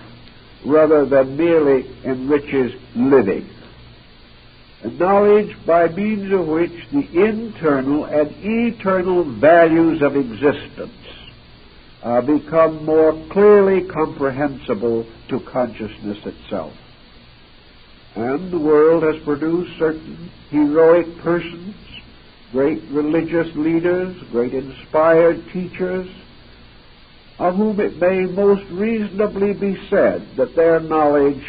rather than merely enriches living. And knowledge by means of which the internal and eternal values of existence become more clearly comprehensible to consciousness itself. And the world has produced certain heroic persons, great religious leaders, great inspired teachers, of whom it may most reasonably be said that their knowledge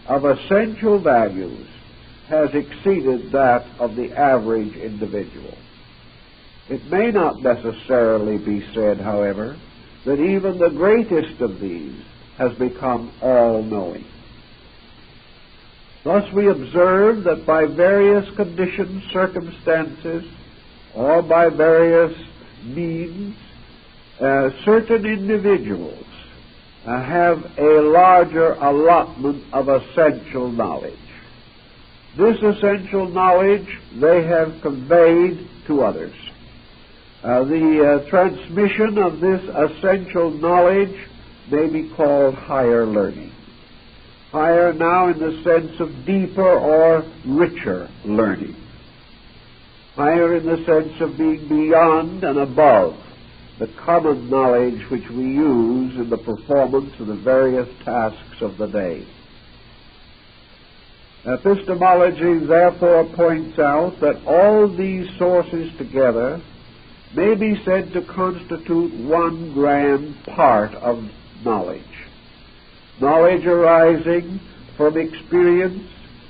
of essential values has exceeded that of the average individual. It may not necessarily be said, however, that even the greatest of these has become all-knowing. Thus we observe that by various conditions, circumstances, or by various means, certain individuals have a larger allotment of essential knowledge. This essential knowledge they have conveyed to others. The transmission of this essential knowledge may be called higher learning. Higher now in the sense of deeper or richer learning. Higher in the sense of being beyond and above the common knowledge which we use in the performance of the various tasks of the day. Epistemology therefore points out that all these sources together may be said to constitute one grand part of knowledge. Knowledge arising from experience,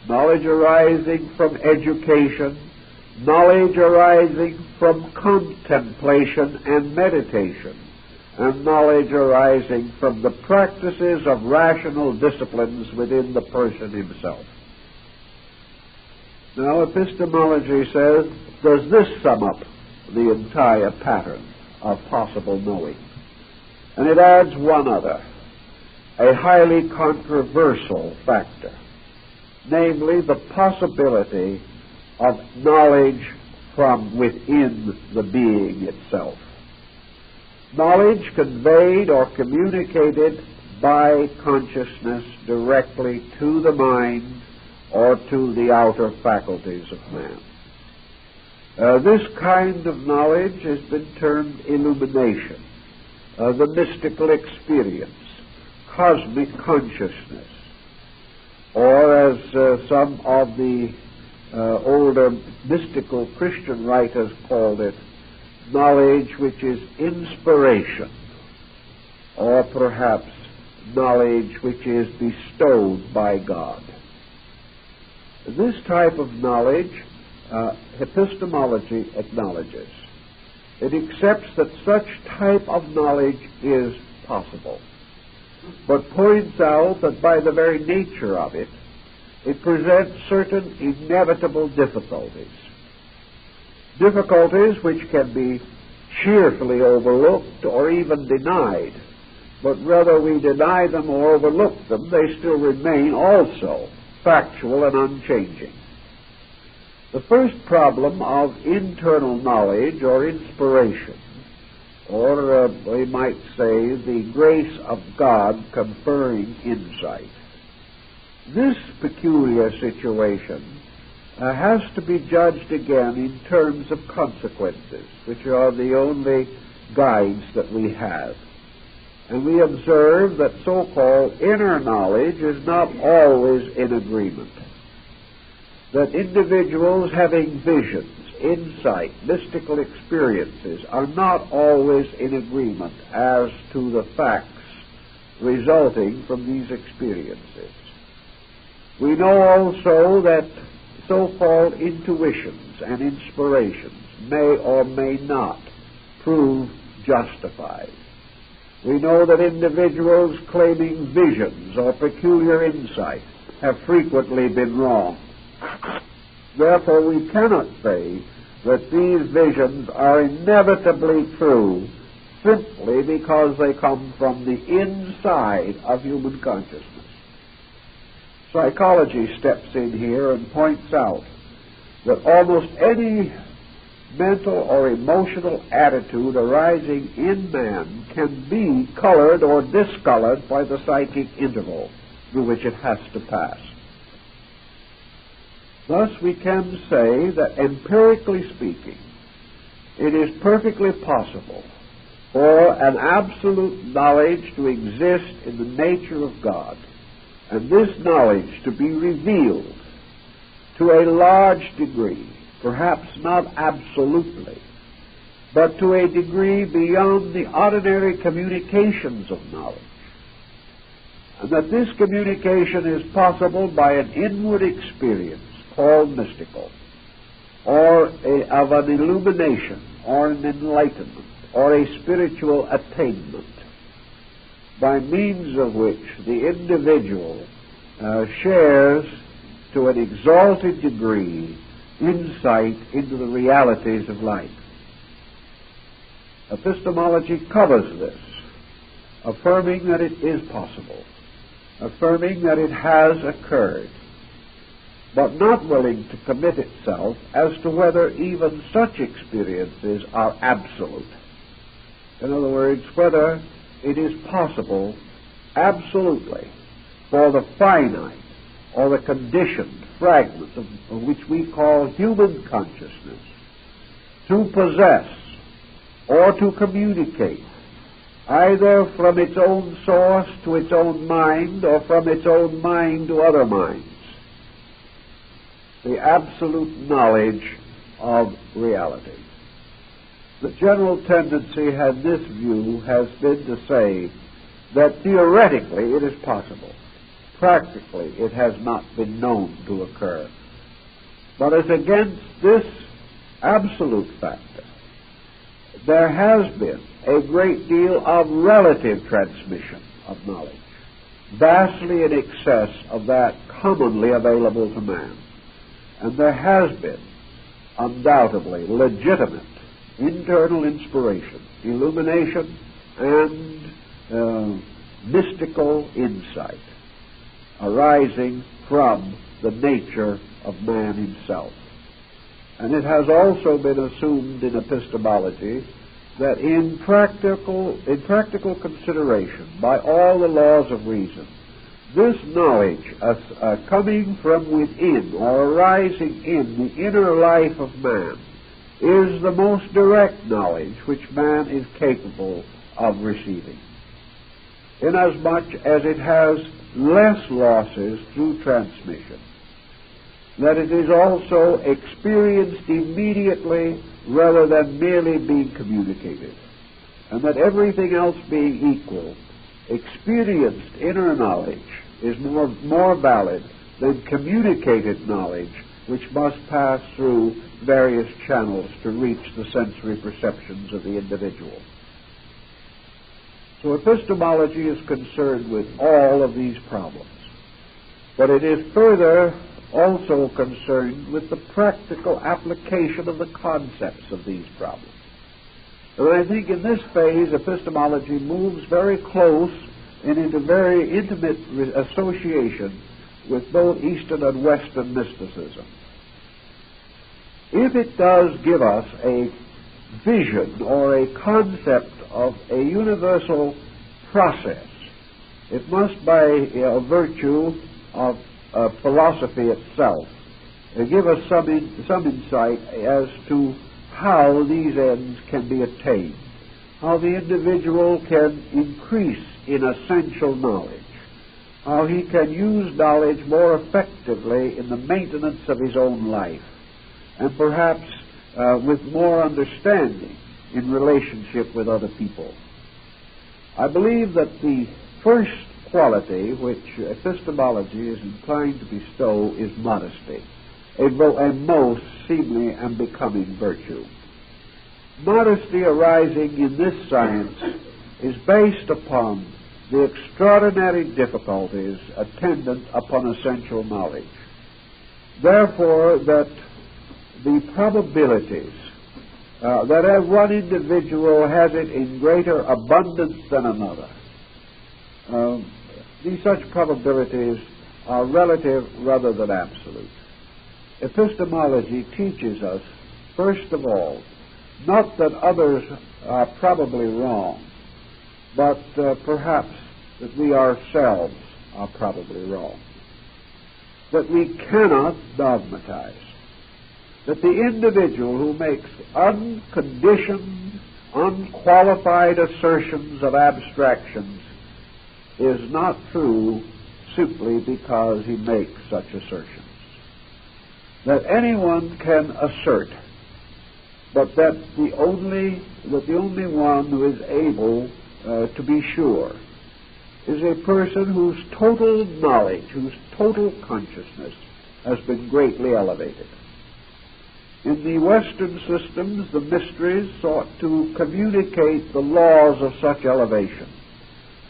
knowledge arising from education, knowledge arising from contemplation and meditation, and knowledge arising from the practices of rational disciplines within the person himself. Now, epistemology says, does this sum up the entire pattern of possible knowing? And it adds one other, a highly controversial factor, namely the possibility of knowledge from within the being itself. Knowledge conveyed or communicated by consciousness directly to the mind or to the outer faculties of man. This kind of knowledge has been termed illumination, the mystical experience, cosmic consciousness, or as some of the older mystical Christian writers called it, knowledge which is inspiration, or perhaps knowledge which is bestowed by God. This type of knowledge, epistemology acknowledges. It accepts that such type of knowledge is possible, but points out that by the very nature of it, it presents certain inevitable difficulties. Difficulties which can be cheerfully overlooked or even denied, but whether we deny them or overlook them, they still remain also factual and unchanging. The first problem of internal knowledge or inspiration, or we might say the grace of God conferring insight. This peculiar situation has to be judged again in terms of consequences, which are the only guides that we have. And we observe that so-called inner knowledge is not always in agreement. That individuals having visions insight, mystical experiences are not always in agreement as to the facts resulting from these experiences. We know also that so-called intuitions and inspirations may or may not prove justified. We know that individuals claiming visions or peculiar insight have frequently been wrong. Therefore, we cannot say that these visions are inevitably true simply because they come from the inside of human consciousness. Psychology steps in here and points out that almost any mental or emotional attitude arising in man can be colored or discolored by the psychic interval through which it has to pass. Thus, we can say that, empirically speaking, it is perfectly possible for an absolute knowledge to exist in the nature of God, and this knowledge to be revealed to a large degree, perhaps not absolutely, but to a degree beyond the ordinary communications of knowledge, and that this communication is possible by an inward experience called mystical, or of an illumination, or an enlightenment, or a spiritual attainment, by means of which the individual shares to an exalted degree insight into the realities of life. Epistemology covers this, affirming that it is possible, affirming that it has occurred, but not willing to commit itself as to whether even such experiences are absolute. In other words, whether it is possible absolutely for the finite or the conditioned fragment of which we call human consciousness to possess or to communicate either from its own source to its own mind or from its own mind to other minds the absolute knowledge of reality. The general tendency in this view has been to say that theoretically it is possible. Practically it has not been known to occur. But as against this absolute factor, there has been a great deal of relative transmission of knowledge, vastly in excess of that commonly available to man. And there has been, undoubtedly, legitimate internal inspiration, illumination, and mystical insight arising from the nature of man himself. And it has also been assumed in epistemology that in practical consideration, by all the laws of reason, this knowledge coming from within or arising in the inner life of man is the most direct knowledge which man is capable of receiving, inasmuch as it has less losses through transmission, that it is also experienced immediately rather than merely being communicated, and that everything else being equal, experienced inner knowledge is more valid than communicated knowledge, which must pass through various channels to reach the sensory perceptions of the individual. So epistemology is concerned with all of these problems, but it is further also concerned with the practical application of the concepts of these problems. And I think in this phase, epistemology moves very close and into very intimate association with both Eastern and Western mysticism. If it does give us a vision or a concept of a universal process, it must, by virtue of philosophy itself, give us some insight as to how these ends can be attained, how the individual can increase in essential knowledge, how he can use knowledge more effectively in the maintenance of his own life, and perhaps with more understanding in relationship with other people. I believe that the first quality which epistemology is inclined to bestow is modesty, a most seemly and becoming virtue. Modesty arising in this science is based upon the extraordinary difficulties attendant upon essential knowledge. Therefore, that the probabilities that one individual has it in greater abundance than another, these such probabilities are relative rather than absolute. Epistemology teaches us, first of all, not that others are probably wrong, but perhaps that we ourselves are probably wrong. That we cannot dogmatize. That the individual who makes unconditioned, unqualified assertions of abstractions is not true simply because he makes such assertions. That anyone can assert, but that the only one who is able to be sure is a person whose total knowledge, whose total consciousness has been greatly elevated. In the Western systems, the mysteries sought to communicate the laws of such elevation.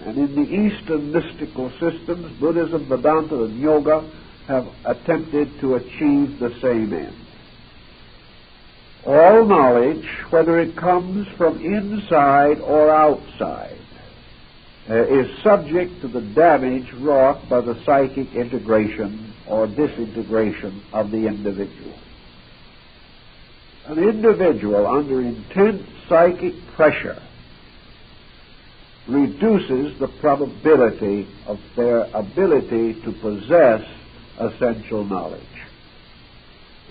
And in the Eastern mystical systems, Buddhism, Vedanta, and Yoga have attempted to achieve the same end. All knowledge, whether it comes from inside or outside, is subject to the damage wrought by the psychic integration or disintegration of the individual. An individual under intense psychic pressure reduces the probability of their ability to possess essential knowledge.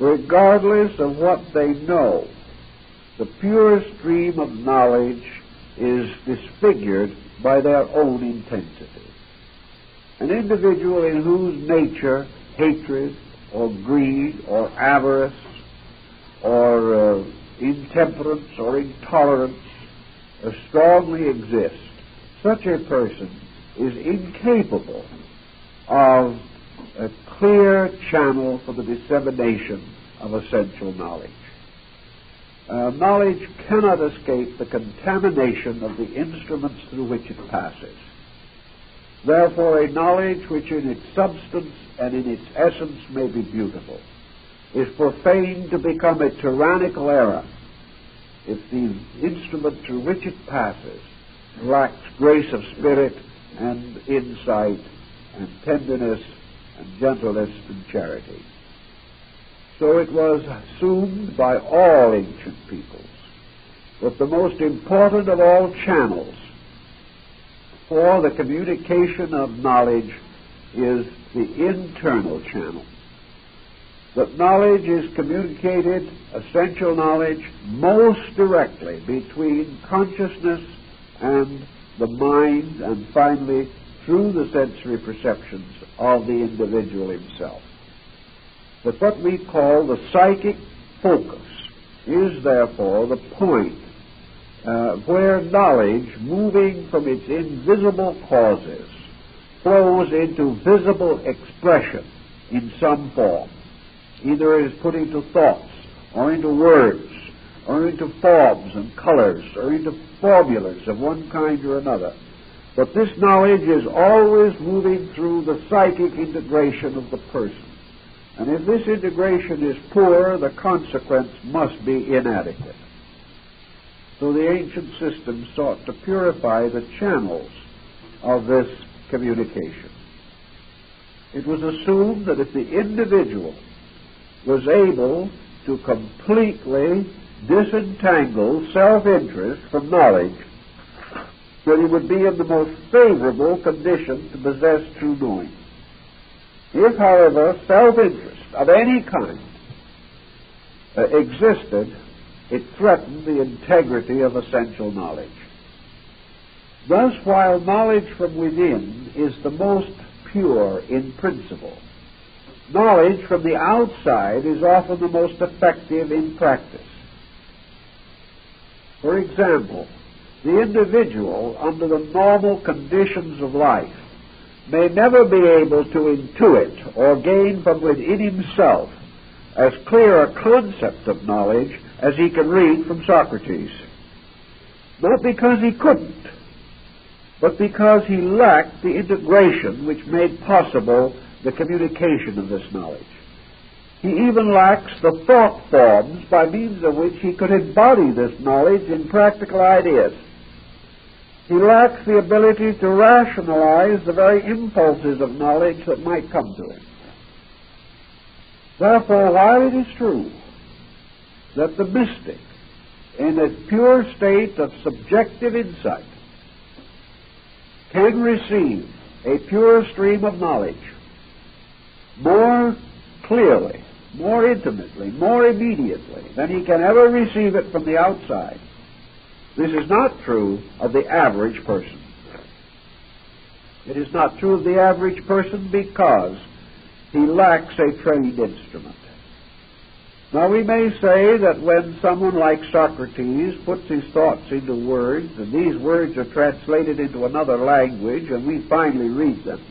Regardless of what they know, the pure stream of knowledge is disfigured by their own intensity. An individual in whose nature hatred or greed or avarice or intemperance or intolerance strongly exist, such a person is incapable of a clear channel for the dissemination of essential knowledge. Knowledge cannot escape the contamination of the instruments through which it passes. Therefore, a knowledge which in its substance and in its essence may be beautiful is profane to become a tyrannical error if the instrument through which it passes lacks grace of spirit and insight and tenderness and gentleness and charity. So it was assumed by all ancient peoples that the most important of all channels for the communication of knowledge is the internal channel. That knowledge is communicated, essential knowledge, most directly between consciousness and the mind, and finally through the sensory perceptions of the individual himself. But what we call the psychic focus is therefore the point where knowledge, moving from its invisible causes, flows into visible expression in some form. Either it is put into thoughts, or into words, or into forms and colors, or into formulas of one kind or another. But this knowledge is always moving through the psychic integration of the person. And if this integration is poor, the consequence must be inadequate. So the ancient system sought to purify the channels of this communication. It was assumed that if the individual was able to completely disentangle self-interest from knowledge, that he would be in the most favorable condition to possess true knowing. If, however, self-interest of any kind existed, it threatened the integrity of essential knowledge. Thus, while knowledge from within is the most pure in principle, knowledge from the outside is often the most effective in practice. For example, the individual, under the normal conditions of life, may never be able to intuit or gain from within himself as clear a concept of knowledge as he can read from Socrates. Not because he couldn't, but because he lacked the integration which made possible the communication of this knowledge. He even lacks the thought forms by means of which he could embody this knowledge in practical ideas. He lacks the ability to rationalize the very impulses of knowledge that might come to him. Therefore, while it is true that the mystic, in a pure state of subjective insight, can receive a pure stream of knowledge more clearly, more intimately, more immediately than he can ever receive it from the outside, this is not true of the average person. It is not true of the average person because he lacks a trained instrument. Now, we may say that when someone like Socrates puts his thoughts into words, and these words are translated into another language, and we finally read them,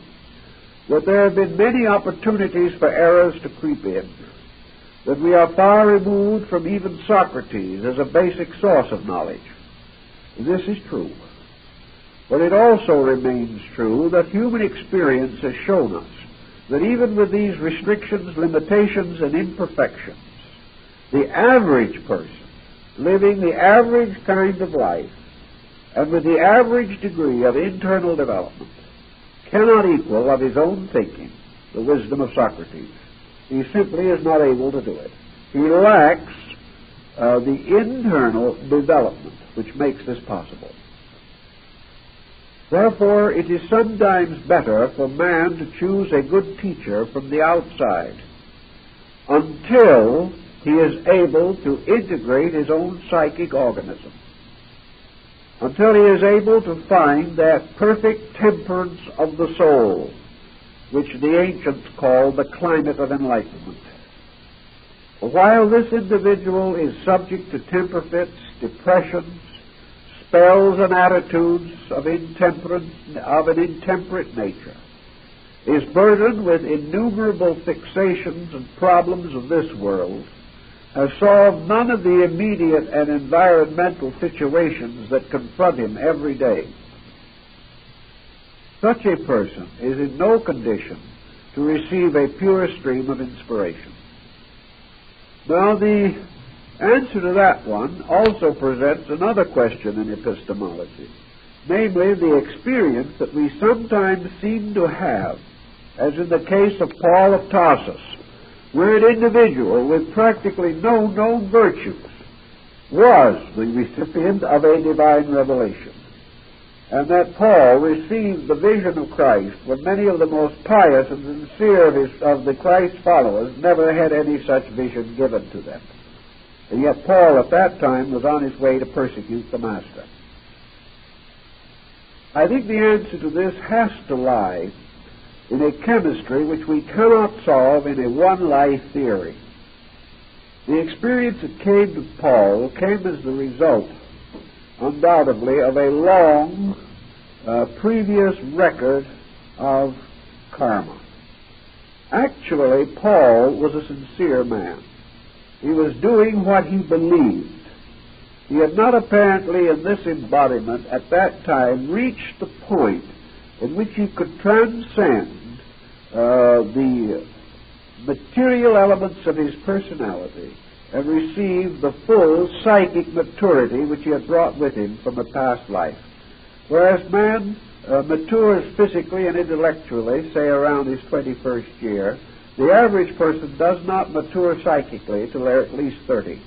that there have been many opportunities for errors to creep in, that we are far removed from even Socrates as a basic source of knowledge. This is true. But it also remains true that human experience has shown us that even with these restrictions, limitations, and imperfections, the average person, living the average kind of life, and with the average degree of internal development, cannot equal of his own thinking the wisdom of Socrates. He simply is not able to do it. He lacks the internal development which makes this possible. Therefore, it is sometimes better for man to choose a good teacher from the outside until he is able to integrate his own psychic organism, until he is able to find that perfect temperance of the soul, which the ancients call the climate of enlightenment. While this individual is subject to temper fits, depressions, spells, and attitudes of an intemperate nature, is burdened with innumerable fixations and problems of this world, has solved none of the immediate and environmental situations that confront him every day. Such a person is in no condition to receive a pure stream of inspiration. Now, the answer to that one also presents another question in epistemology, namely the experience that we sometimes seem to have, as in the case of Paul of Tarsus, where an individual with practically no known virtues was the recipient of a divine revelation, and that Paul received the vision of Christ when many of the most pious and sincere of the Christ followers never had any such vision given to them. And yet Paul at that time was on his way to persecute the Master. I think the answer to this has to lie in a chemistry which we cannot solve in a one-life theory. The experience that came to Paul came as the result, undoubtedly, of a long previous record of karma. Actually, Paul was a sincere man. He was doing what he believed. He had not apparently in this embodiment at that time reached the point in which he could transcend the material elements of his personality and receive the full psychic maturity which he had brought with him from a past life. Whereas man matures physically and intellectually, say around his 21st year, the average person does not mature psychically till they're at least 30.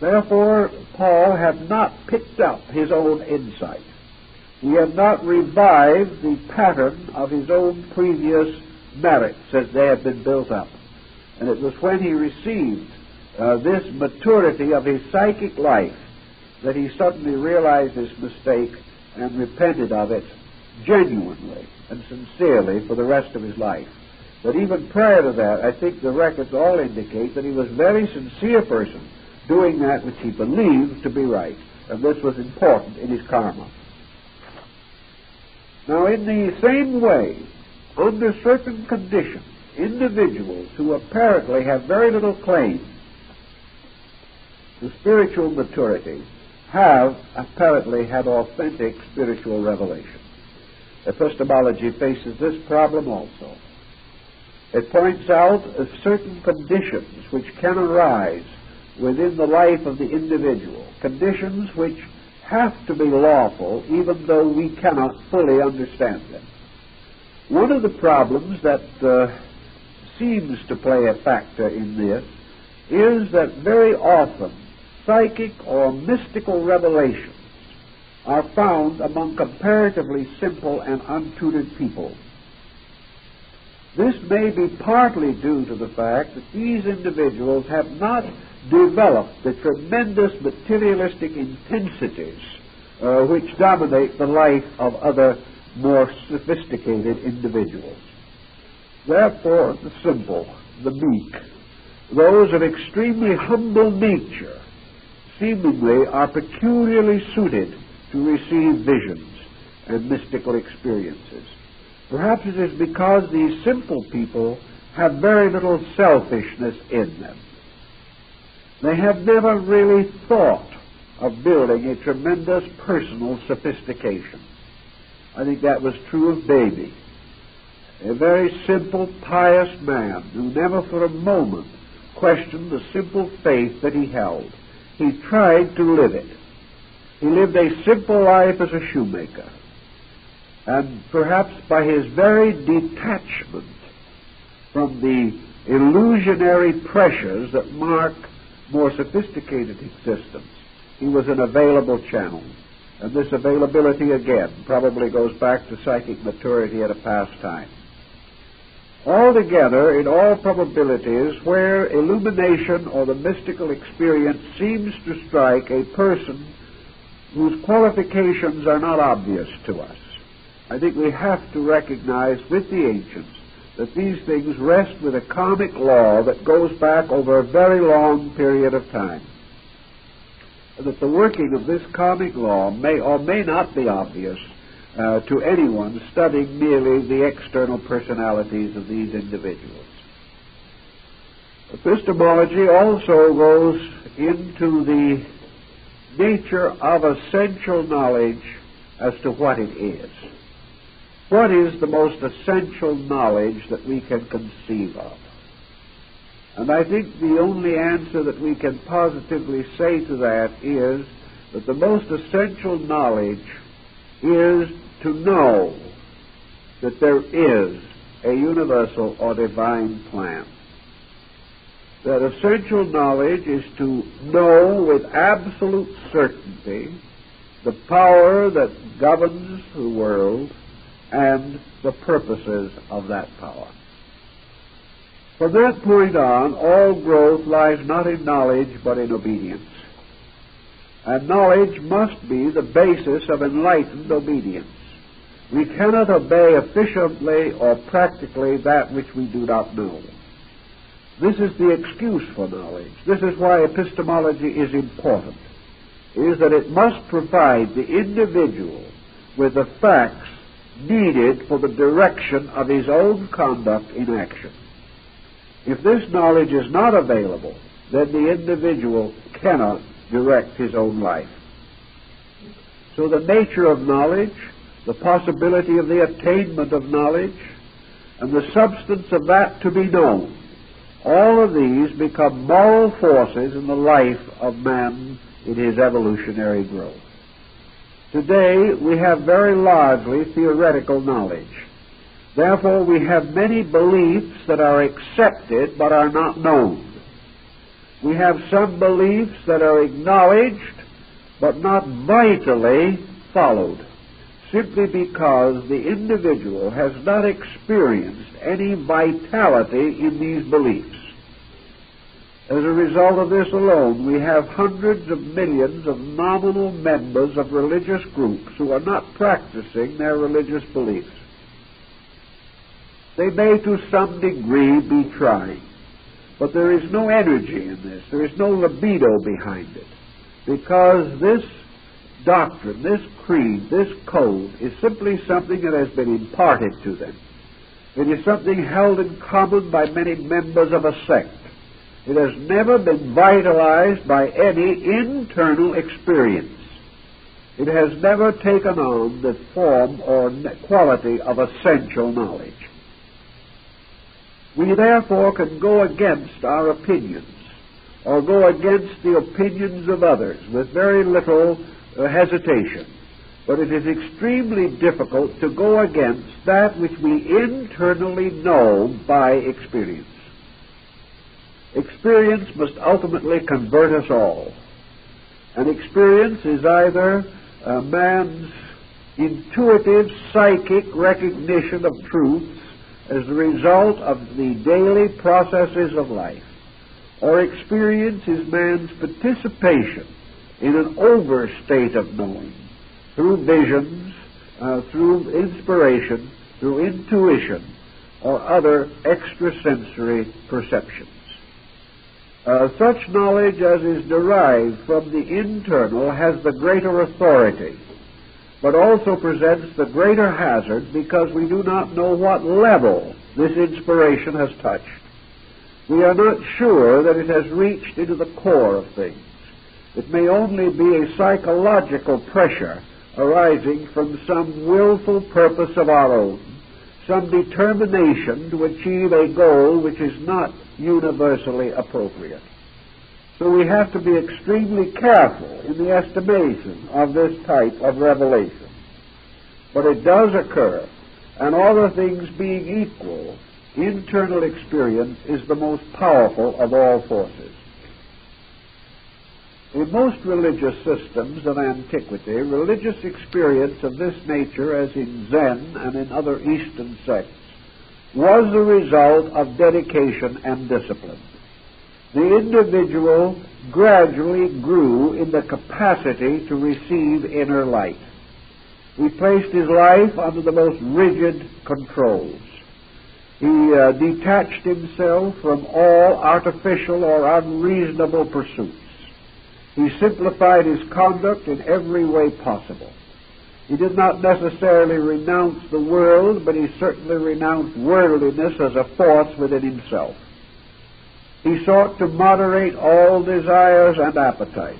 Therefore, Paul had not picked up his own insight. He had not revived the pattern of his own previous merits as they had been built up. And it was when he received this maturity of his psychic life that he suddenly realized his mistake and repented of it genuinely and sincerely for the rest of his life. But even prior to that, I think the records all indicate that he was a very sincere person, doing that which he believed to be right. And this was important in his karma. Now, in the same way, under certain conditions, individuals who apparently have very little claim to spiritual maturity have apparently had authentic spiritual revelation. Epistemology faces this problem also. It points out certain conditions which can arise within the life of the individual, conditions which have to be lawful even though we cannot fully understand them. One of the problems that seems to play a factor in this is that very often psychic or mystical revelations are found among comparatively simple and untutored people. This may be partly due to the fact that these individuals have not developed the tremendous materialistic intensities which dominate the life of other more sophisticated individuals. Therefore, the simple, the meek, those of extremely humble nature, seemingly are peculiarly suited to receive visions and mystical experiences. Perhaps it is because these simple people have very little selfishness in them. They have never really thought of building a tremendous personal sophistication. I think that was true of Baby, a very simple, pious man who never for a moment questioned the simple faith that he held. He tried to live it. He lived a simple life as a shoemaker. And perhaps by his very detachment from the illusionary pressures that mark more sophisticated existence, he was an available channel. And this availability, again, probably goes back to psychic maturity at a past time. Altogether, in all probabilities, where illumination or the mystical experience seems to strike a person whose qualifications are not obvious to us, I think we have to recognize with the ancients that these things rest with a karmic law that goes back over a very long period of time. And that the working of this karmic law may or may not be obvious to anyone studying merely the external personalities of these individuals. Epistemology also goes into the nature of essential knowledge as to what it is. What is the most essential knowledge that we can conceive of? And I think the only answer that we can positively say to that is that the most essential knowledge is to know that there is a universal or divine plan. That essential knowledge is to know with absolute certainty the power that governs the world and the purposes of that power. From that point on, all growth lies not in knowledge but in obedience. And knowledge must be the basis of enlightened obedience. We cannot obey efficiently or practically that which we do not know. This is the excuse for knowledge. This is why epistemology is important, is that it must provide the individual with the facts needed for the direction of his own conduct in action. If this knowledge is not available, then the individual cannot direct his own life. So the nature of knowledge, the possibility of the attainment of knowledge, and the substance of that to be known, all of these become moral forces in the life of man in his evolutionary growth. Today, we have very largely theoretical knowledge. Therefore, we have many beliefs that are accepted but are not known. We have some beliefs that are acknowledged but not vitally followed, simply because the individual has not experienced any vitality in these beliefs. As a result of this alone, we have hundreds of millions of nominal members of religious groups who are not practicing their religious beliefs. They may to some degree be trying, But there is no energy in this. There is no libido behind it. Because this doctrine, this creed, this code is simply something that has been imparted to them. It is something held in common by many members of a sect. It has never been vitalized by any internal experience. It has never taken on the form or quality of essential knowledge. We therefore can go against our opinions or go against the opinions of others with very little hesitation. But it is extremely difficult to go against that which we internally know by experience. Experience must ultimately convert us all. And experience is either a man's intuitive psychic recognition of truths as the result of the daily processes of life, or experience is man's participation in an overstate of knowing through visions, through inspiration, through intuition, or other extrasensory perceptions. Such knowledge as is derived from the internal has the greater authority, but also presents the greater hazard because we do not know what level this inspiration has touched. We are not sure that it has reached into the core of things. It may only be a psychological pressure arising from some willful purpose of our own, some determination to achieve a goal which is not universally appropriate. So we have to be extremely careful in the estimation of this type of revelation. But it does occur, and all other things being equal, internal experience is the most powerful of all forces. In most religious systems of antiquity, religious experience of this nature, as in Zen and in other Eastern sects, was the result of dedication and discipline. The individual gradually grew in the capacity to receive inner light. He placed his life under the most rigid controls. He detached himself from all artificial or unreasonable pursuits. He simplified his conduct in every way possible. He did not necessarily renounce the world, but he certainly renounced worldliness as a force within himself. He sought to moderate all desires and appetites,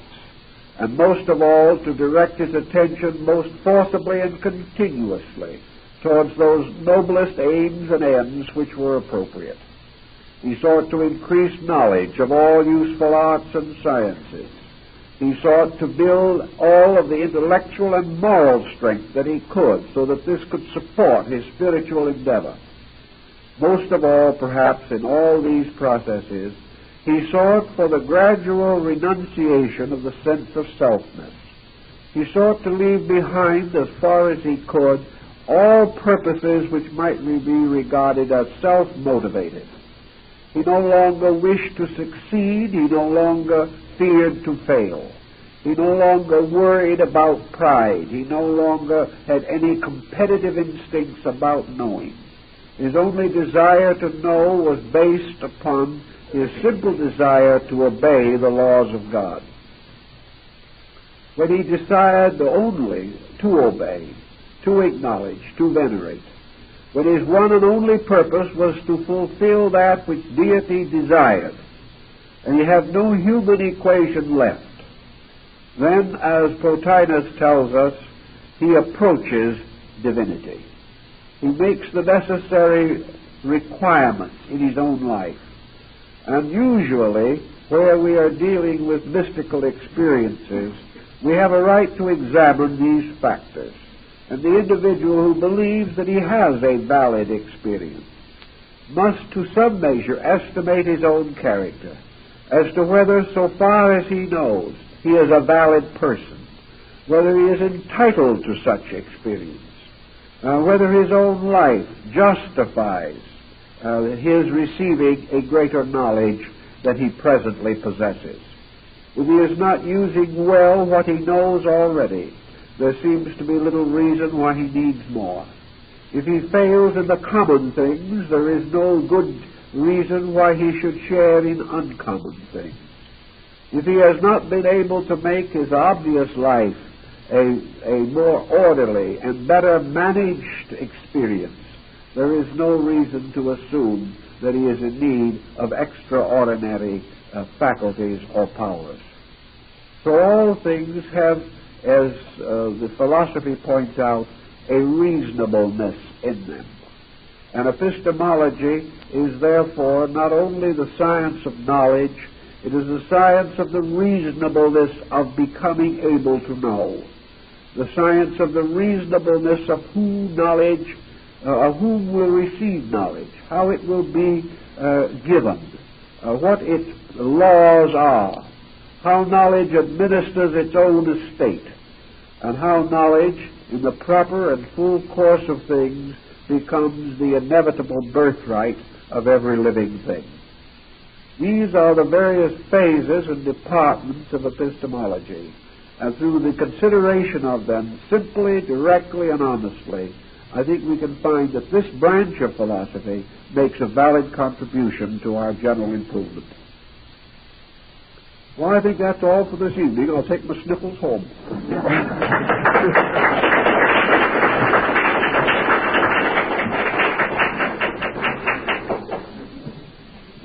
and most of all to direct his attention most forcibly and continuously towards those noblest aims and ends which were appropriate. He sought to increase knowledge of all useful arts and sciences. He sought to build all of the intellectual and moral strength that he could so that this could support his spiritual endeavor. Most of all, perhaps, in all these processes, he sought for the gradual renunciation of the sense of selfness. He sought to leave behind, as far as he could, all purposes which might be regarded as self-motivated. He no longer wished to succeed. He no longer feared to fail. He no longer worried about pride. He no longer had any competitive instincts about knowing. His only desire to know was based upon his simple desire to obey the laws of God. When he desired only to obey, to acknowledge, to venerate, when his one and only purpose was to fulfill that which deity desired, and he had no human equation left, then, as Plotinus tells us, he approaches divinity. He makes the necessary requirements in his own life. And usually, where we are dealing with mystical experiences, we have a right to examine these factors. And the individual who believes that he has a valid experience must, to some measure, estimate his own character as to whether, so far as he knows, he is a valid person, whether he is entitled to such experience, whether his own life justifies his receiving a greater knowledge than he presently possesses. If he is not using well what he knows already, there seems to be little reason why he needs more. If he fails in the common things, there is no good reason why he should share in uncommon things. If he has not been able to make his obvious life a more orderly and better managed experience, there is no reason to assume that he is in need of extraordinary faculties or powers. So all things have, as the philosophy points out, a reasonableness in them. And epistemology is therefore not only the science of knowledge, it is the science of the reasonableness of becoming able to know, the science of the reasonableness of whom will receive knowledge, how it will be given, what its laws are, how knowledge administers its own estate, and how knowledge, in the proper and full course of things, becomes the inevitable birthright of every living thing. These are the various phases and departments of epistemology, and through the consideration of them simply, directly, and honestly, I think we can find that this branch of philosophy makes a valid contribution to our general improvement. Well, I think that's all for this evening. I'll take my sniffles home.